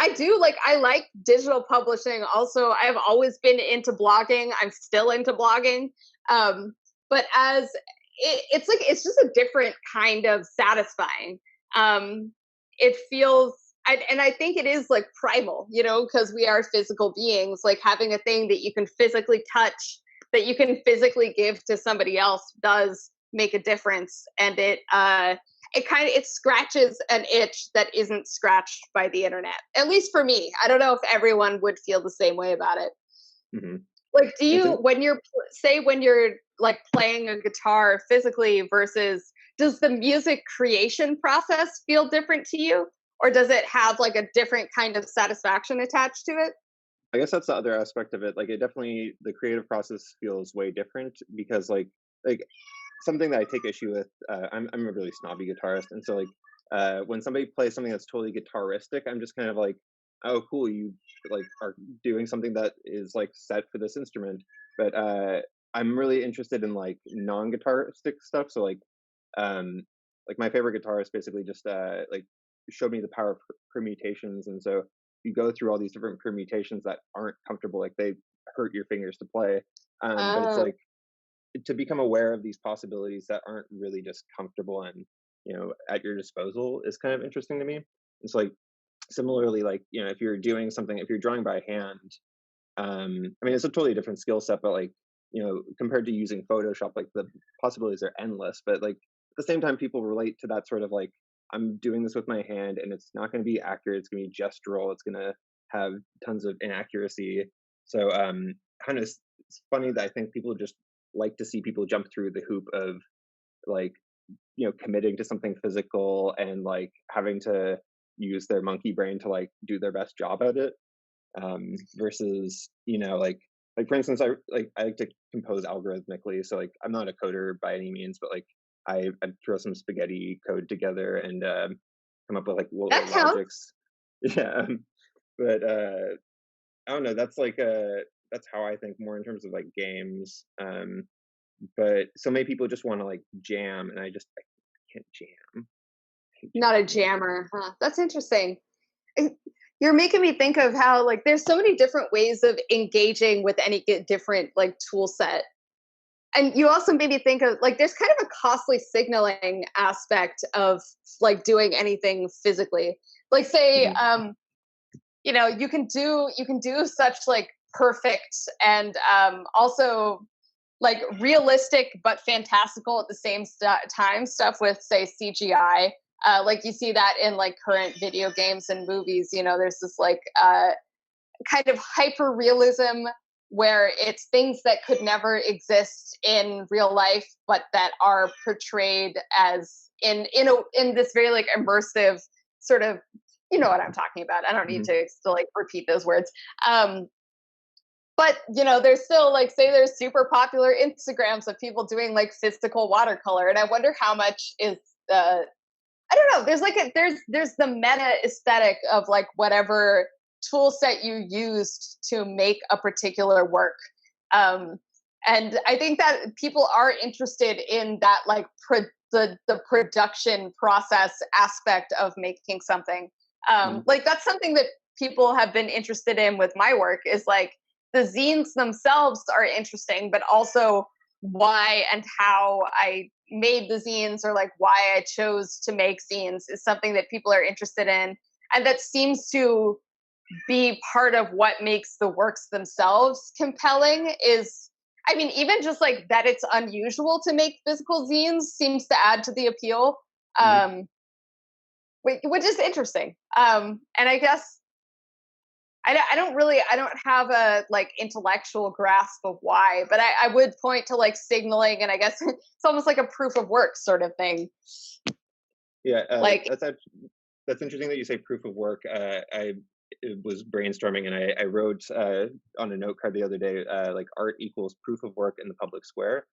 I like digital publishing. Also, I've always been into blogging. I'm still into blogging. Um, but it's just a different kind of satisfying. It feels and I think it is like primal, because we are physical beings. Like having a thing that you can physically touch, that you can physically give to somebody else, does make a difference. And it scratches an itch that isn't scratched by the internet. At least for me. I don't know if everyone would feel the same way about it. Hmm. Like, do It's you in, when you're like playing a guitar physically versus, does the music creation process feel different to you, or does it have like a different kind of satisfaction attached to it? I guess that's the other aspect of it. Like it definitely, the creative process feels way different because like something that I take issue with. I'm a really snobby guitarist, and so like when somebody plays something that's totally guitaristic, I'm just kind of like, oh, cool, you like are doing something that is like set for this instrument. But I'm really interested in like non-guitaristic stuff. So like my favorite guitarist basically just like showed me the power of permutations, and so you go through all these different permutations that aren't comfortable, like they hurt your fingers to play. But it's Oh, like to become aware of these possibilities that aren't really just comfortable and at your disposal is kind of interesting to me. It's like similarly, like if you're doing something, if you're drawing by hand, I mean it's a totally different skill set, but like compared to using Photoshop, like the possibilities are endless. But like at the same time, people relate to that sort of like, I'm doing this with my hand and it's not going to be accurate, it's going to be gestural, it's going to have tons of inaccuracy. So kind of it's funny that I think people just like to see people jump through the hoop of like committing to something physical and like having to use their monkey brain to like do their best job at it, versus like for instance, I like to compose algorithmically, so like I'm not a coder by any means, but like I throw some spaghetti code together and come up with like little that counts. logics. Yeah. But I don't know, that's like that's how I think more in terms of like games. But so many people just want to like jam, and I can't jam. I hate Not a jamming. jammer, huh? That's interesting. It- You're making me think of how like there's so many different ways of engaging with any different like tool set. And you also made me think of like there's kind of a costly signaling aspect of like doing anything physically. Like say Mhm. you can do such like perfect and also like realistic but fantastical at the same time stuff with say CGI. Like you see that in like current video games and movies. There's this like kind of hyper realism where it's things that could never exist in real life, but that are portrayed as in this very like immersive sort of, you know what I'm talking about. I don't need Mhm. to still like repeat those words. But there's still like say there's super popular Instagrams of people doing like physical watercolor, and I wonder how much is I don't know. There's like there's the meta aesthetic of like whatever tool set you used to make a particular work. Um, and I think that people are interested in that like the production process aspect of making something. Mhm. Like that's something that people have been interested in with my work is like the zines themselves are interesting, but also why and how I made the zines or like why I chose to make zines is something that people are interested in. And that seems to be part of what makes the works themselves compelling is, I mean, even just like that it's unusual to make physical zines seems to add to the appeal, Mhm. um, which is interesting. And I guess I don't have a like intellectual grasp of why, but I would point to like signaling, and I guess it's almost like a proof of work sort of thing. Yeah, Like, that's interesting that you say proof of work. I was brainstorming and I wrote on a note card the other day, like art equals proof of work in the public square.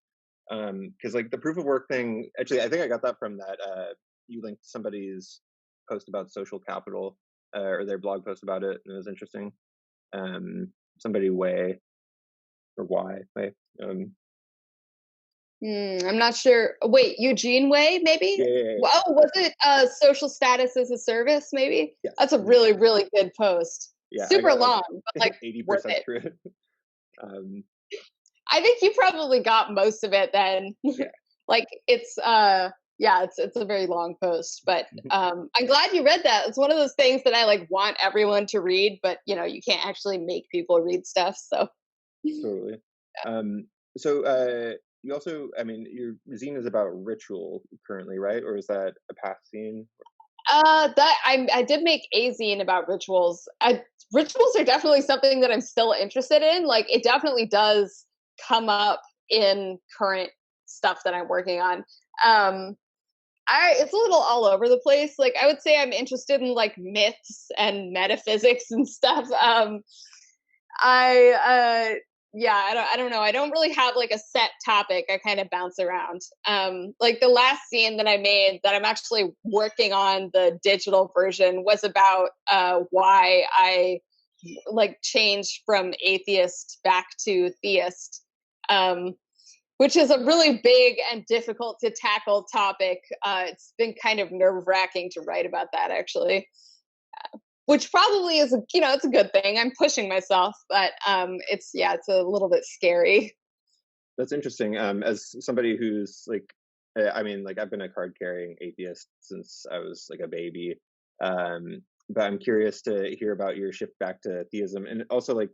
Because like the proof of work thing, actually, I think I got that from that. You linked somebody's post about social capital, or their blog post about it, and it was interesting. Somebody way or why way. Um, I'm not sure. Wait, Eugene Way, maybe? Yeah, yeah, yeah, Oh, was it social status as a service, maybe? yes. That's a Mhm. really, really good post. Yeah, I Super got like long, but like worth 80% it. through it. Um, I think you probably got most of it then. yeah. Like yeah, it's a very long post, but I'm glad you read that. It's one of those things that I like want everyone to read, but you can't actually make people read stuff, so Totally. Um, so you also, I mean, your zine is about ritual currently, right? Or is that a past zine? that I did make a zine about rituals. Rituals are definitely something that I'm still interested in. Like it definitely does come up in current stuff that I'm working on. Um it's a little all over the place. Like I would say I'm interested in like myths and metaphysics and stuff. I yeah, I don't know. I don't really have like a set topic. I kind of bounce around. Like the last scene that I made that I'm actually working on the digital version was about why I like changed from atheist back to theist. Which is a really big and difficult to tackle topic. It's been kind of nerve wracking to write about that, actually, which probably is, it's a good thing. I'm pushing myself, but it's a little bit scary. That's interesting. As somebody who's like, I mean, like I've been a card carrying atheist since I was like a baby. Um, but I'm curious to hear about your shift back to theism, and also like,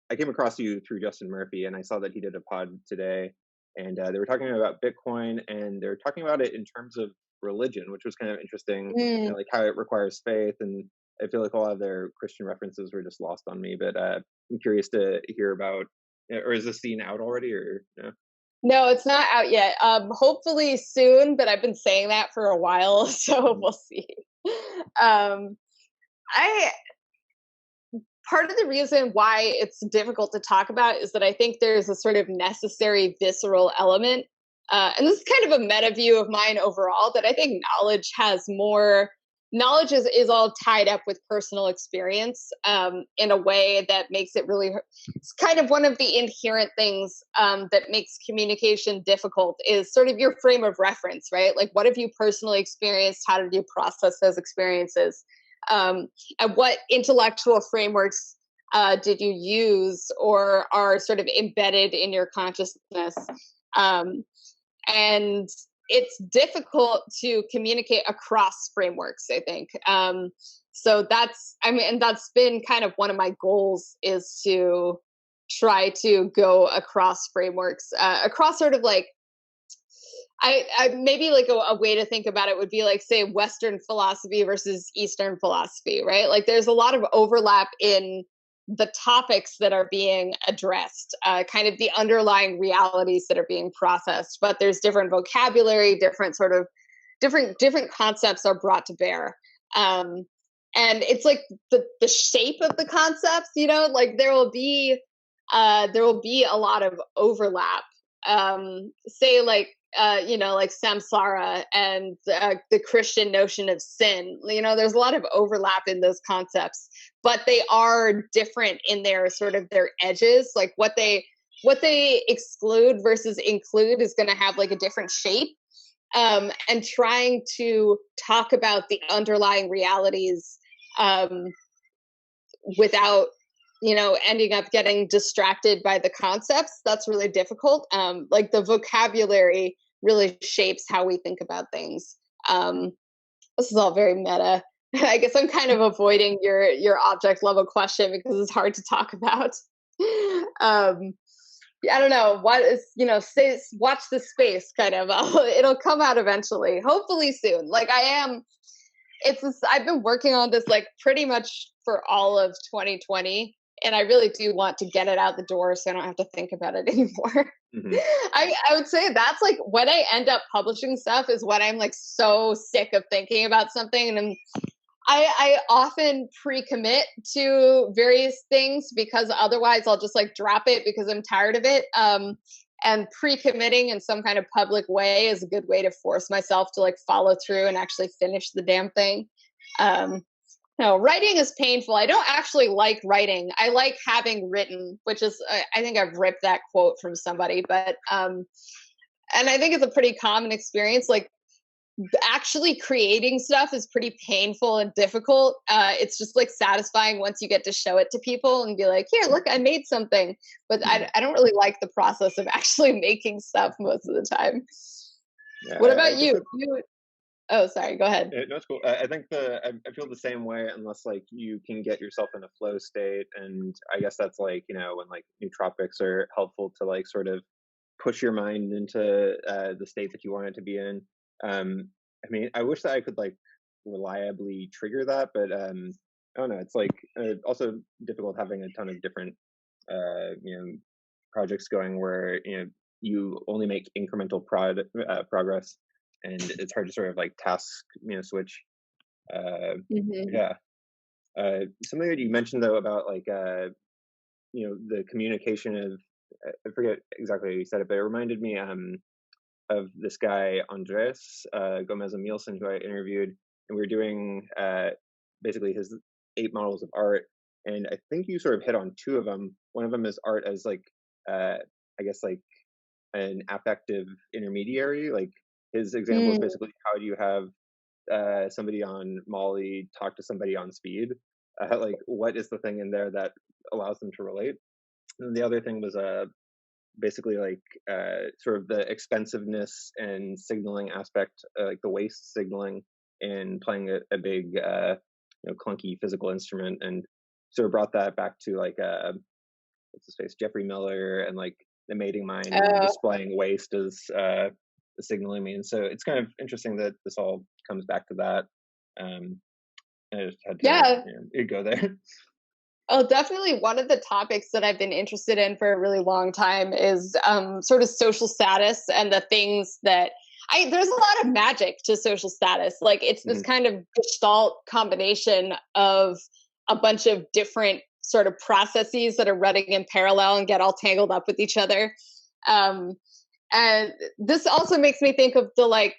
I came across you through Justin Murphy, and I saw that he did a pod today, and they were talking about Bitcoin, and they're talking about it in terms of religion, which was kind of interesting, Mm. like how it requires faith, and I feel like a lot of their Christian references were just lost on me. But I'm curious to hear about, or is this scene out already, or no? No, it's not out yet. Hopefully soon, but I've been saying that for a while, so Mhm. we'll see. Um, I Part of the reason why it's difficult to talk about is that I think there's a sort of necessary visceral element. And this is kind of a meta view of mine overall, that I think knowledge is all tied up with personal experience in a way that makes it really, it's kind of one of the inherent things that makes communication difficult is sort of your frame of reference, right? Like, what have you personally experienced? How did you process those experiences? Um, and what intellectual frameworks did you use or are sort of embedded in your consciousness? Um, and it's difficult to communicate across frameworks, I think. So and that's been kind of one of my goals, is to try to go across frameworks, across sort of like, I maybe like a way to think about it would be like, say, Western philosophy versus Eastern philosophy, right? Like there's a lot of overlap in the topics that are being addressed, kind of the underlying realities that are being processed, but there's different vocabulary, different concepts are brought to bear. Um, and it's like the shape of the concepts, like there will be a lot of overlap. Say like like samsara and the Christian notion of sin. There's a lot of overlap in those concepts, but they are different in their sort of their edges. Like what they exclude versus include is going to have like a different shape. And trying to talk about the underlying realities um, without ending up getting distracted by the concepts, that's really difficult. Like the vocabulary really shapes how we think about things. um, this is all very meta. I guess I'm kind of avoiding your object level question because it's hard to talk about. um, I don't know what is, say, watch the space kind of. It'll come out eventually, hopefully soon. Like I've been working on this like pretty much for all of 2020, and I really do want to get it out the door so I don't have to think about it anymore. Hmm. I would say that's like when I end up publishing stuff is when I'm like so sick of thinking about something, and I often pre-commit to various things because otherwise I'll just like drop it because I'm tired of it. And pre-committing in some kind of public way is a good way to force myself to like follow through and actually finish the damn thing. Um, No, writing is painful. I don't actually like writing. I like having written, which is, I think I've ripped that quote from somebody, but, and I think it's a pretty common experience. Like, actually creating stuff is pretty painful and difficult. It's just like satisfying once you get to show it to people and be like, here, look, I made something. But I don't really like the process of actually making stuff most of the time. Yeah, What I about guess you? Oh, sorry, go ahead. no, it's cool. I think I feel the same way unless like you can get yourself in a flow state, and I guess that's like when like nootropics are helpful to like sort of push your mind into the state that you want it to be in. I mean, I wish that I could like reliably trigger that, but I don't know. It's like also difficult having a ton of different projects going where you only make incremental progress, and it's hard to sort of like task switch. Hmm. Yeah. Something that you mentioned though about like the communication of I forget exactly how you said it, but it reminded me of this guy Andres Gomez Emilson who I interviewed, and we were doing basically his 8 models of art, and I think you sort of hit on two of them. One of them is art as like I guess like an affective intermediary. Like his example is Mm. basically how do you have somebody on Molly talk to somebody on speed? Like what is the thing in there that allows them to relate? And the other thing was basically like sort of the expensiveness and signaling aspect, like the waste signaling, and playing a big clunky physical instrument, and sort of brought that back to like what's his face, Jeffrey Miller, and like the mating mind and Oh, displaying waste as the signaling means. So it's kind of interesting that this all comes back to that. Um, I just had to yeah. go there. Oh, definitely one of the topics that I've been interested in for a really long time is sort of social status and the things that there's a lot of magic to social status. Like it's this Hmm. kind of gestalt combination of a bunch of different sort of processes that are running in parallel and get all tangled up with each other. Um, and this also makes me think of the like,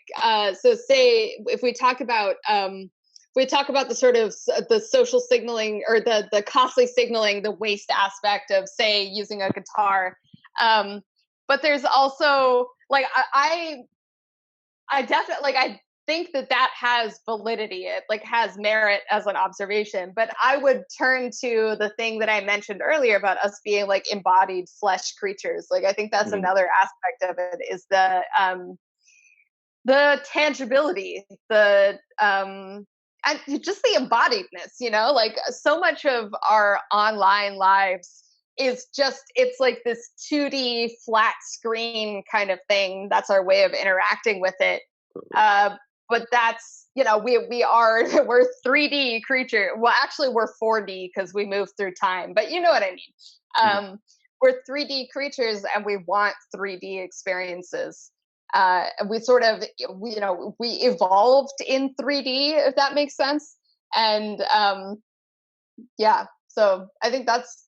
so say if we talk about the sort of the social signaling or the costly signaling, the waste aspect of say using a guitar. Um, but there's also like I definitely like I think that that has validity. It like has merit as an observation. But I would turn to the thing that I mentioned earlier about us being like embodied flesh creatures. Like I think that's Hmm. another aspect of it is the tangibility, the and just the embodiedness, like so much of our online lives is just it's like this 2D flat screen kind of thing. That's our way of interacting with it. Uh, but that's we are we're 3D creature. Well, actually we're 4D because we move through time, but you know what I mean. Hmm. We're 3D creatures and we want 3D experiences. We sort of we evolved in 3D, if that makes sense. And yeah, so I think that's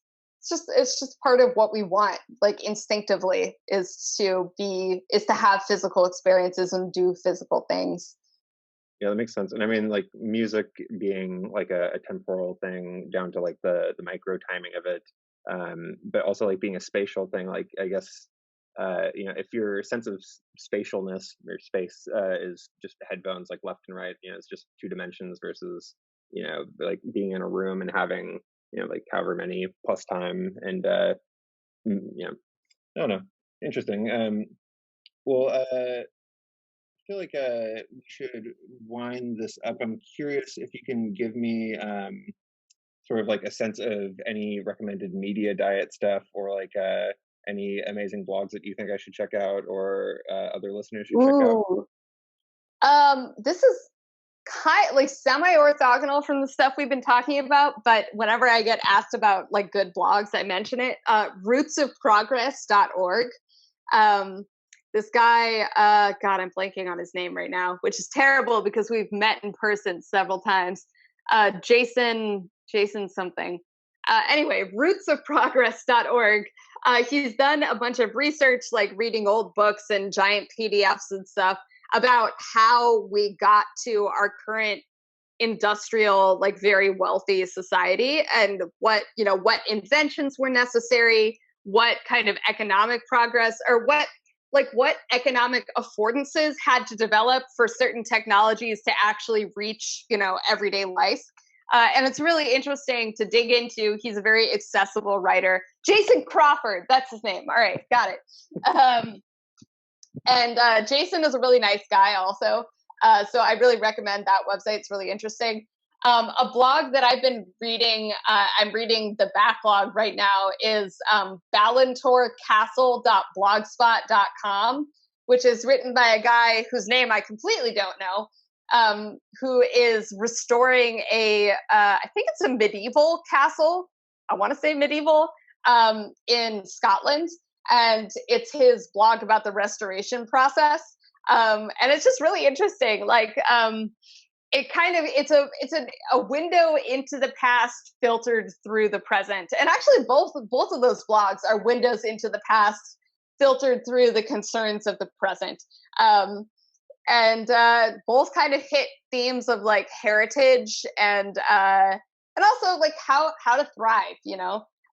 it's just part of what we want, like instinctively, is to have physical experiences and do physical things. Yeah, that makes sense. And I mean, like music being like a temporal thing down to like the micro timing of it, but also like being a spatial thing. Like I guess if your sense of spatialness or space is just headphones like left and right, it's just 2 dimensions versus like being in a room and having like however many plus time and I don't know, interesting. Well, feel like we should wind this up. I'm curious if you can give me sort of like a sense of any recommended media diet stuff, or like any amazing blogs that you think I should check out, or other listeners should check out. Ooh. This is kind like semi orthogonal from the stuff we've been talking about, but whenever I get asked about like good blogs, I mention it. Rootsofprogress.org. Um, this guy, God, I'm blanking on his name right now, which is terrible because we've met in person several times. Jason something. Anyway, rootsofprogress.org. He's done a bunch of research, like reading old books and giant PDFs and stuff about how we got to our current industrial, like very wealthy society, and what inventions were necessary, what kind of economic progress, or what economic affordances had to develop for certain technologies to actually reach everyday life. And it's really interesting to dig into. He's a very accessible writer. Jason Crawford, that's his name. All right, got it. And Jason is a really nice guy also. So I really recommend that website. It's really interesting. A blog that I've been reading, I'm reading the backlog right now, is ballantorcastle.blogspot.com, which is written by a guy whose name I completely don't know, who is restoring I think it's a medieval castle. I want to say medieval, in Scotland. And it's his blog about the restoration process. And it's just really interesting. Like, it's a window into the past filtered through the present. And actually both of those blogs are windows into the past filtered through the concerns of the present. And both kind of hit themes of like heritage and also like how to thrive,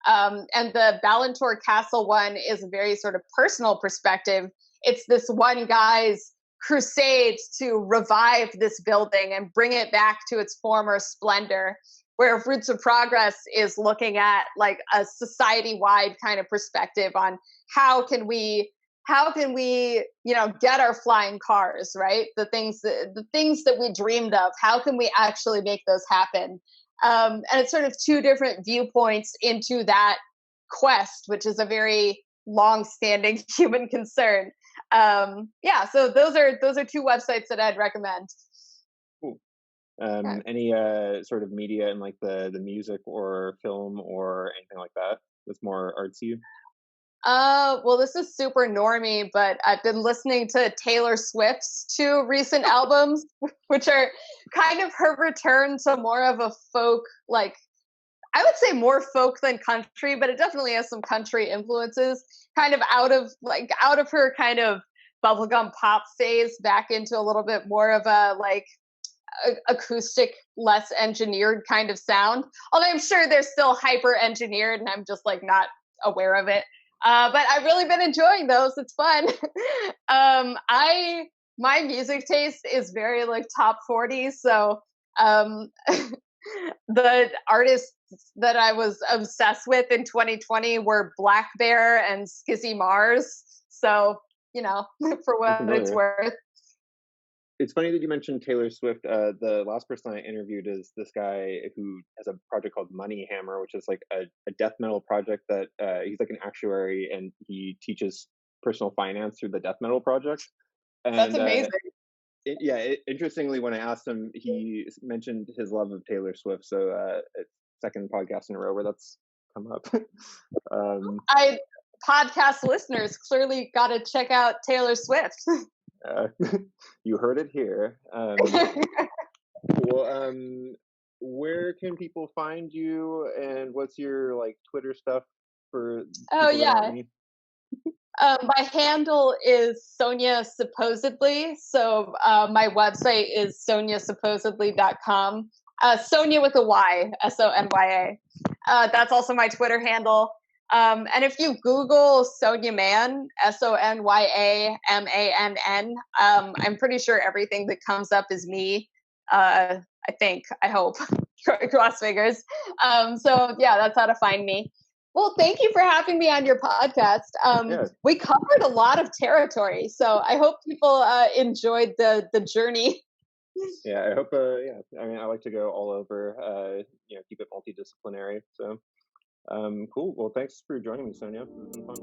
and the Ballantor Castle one is a very sort of personal perspective. It's this one guy's crusade to revive this building and bring it back to its former splendor, where Roots of Progress is looking at like a society-wide kind of perspective on how can we get our flying cars, right? The things that we dreamed of, how can we actually make those happen? And it's sort of two different viewpoints into that quest, which is a very long-standing human concern. So those are two websites that I'd recommend. Cool. Okay. Any sort of media in like the music or film or anything like that that's more artsy? Well, this is super normie, but I've been listening to Taylor Swift's two recent albums, which are kind of her return to more of a folk, like, I would say more folk than country, but it definitely has some country influences, kind of out of her kind of bubblegum pop phase back into a little bit more of a like acoustic, less engineered kind of sound. Although I'm sure they're still hyper engineered and I'm just like not aware of it. But I've really been enjoying those. It's fun. My music taste is very like top 40. So the artists that I was obsessed with in 2020 were Black Bear and Skizzy Mars. So, for what it's worth. It's funny that you mentioned Taylor Swift. The last person I interviewed is this guy who has a project called Money Hammer, which is like a death metal project that he's like an actuary and he teaches personal finance through the death metal project. And, that's amazing. Interestingly, when I asked him, he mentioned his love of Taylor Swift. So second podcast in a row where that's come up. Podcast listeners clearly got to check out Taylor Swift. You heard it here. Where can people find you, and what's your like Twitter stuff for? Oh yeah. My handle is Sonya Supposedly. So my website is sonyasupposedly.com. Sonya with a Y, Sonya. That's also my Twitter handle. And if you Google Sonya Mann, SONYAMANN, I'm pretty sure everything that comes up is me. I hope. Cross fingers. So yeah, that's how to find me. Well, thank you for having me on your podcast. We covered a lot of territory, so I hope people enjoyed the journey. Yeah, I hope. I mean, I like to go all over. Keep it multidisciplinary. So, cool. Well, thanks for joining me, Sonya. It's been fun.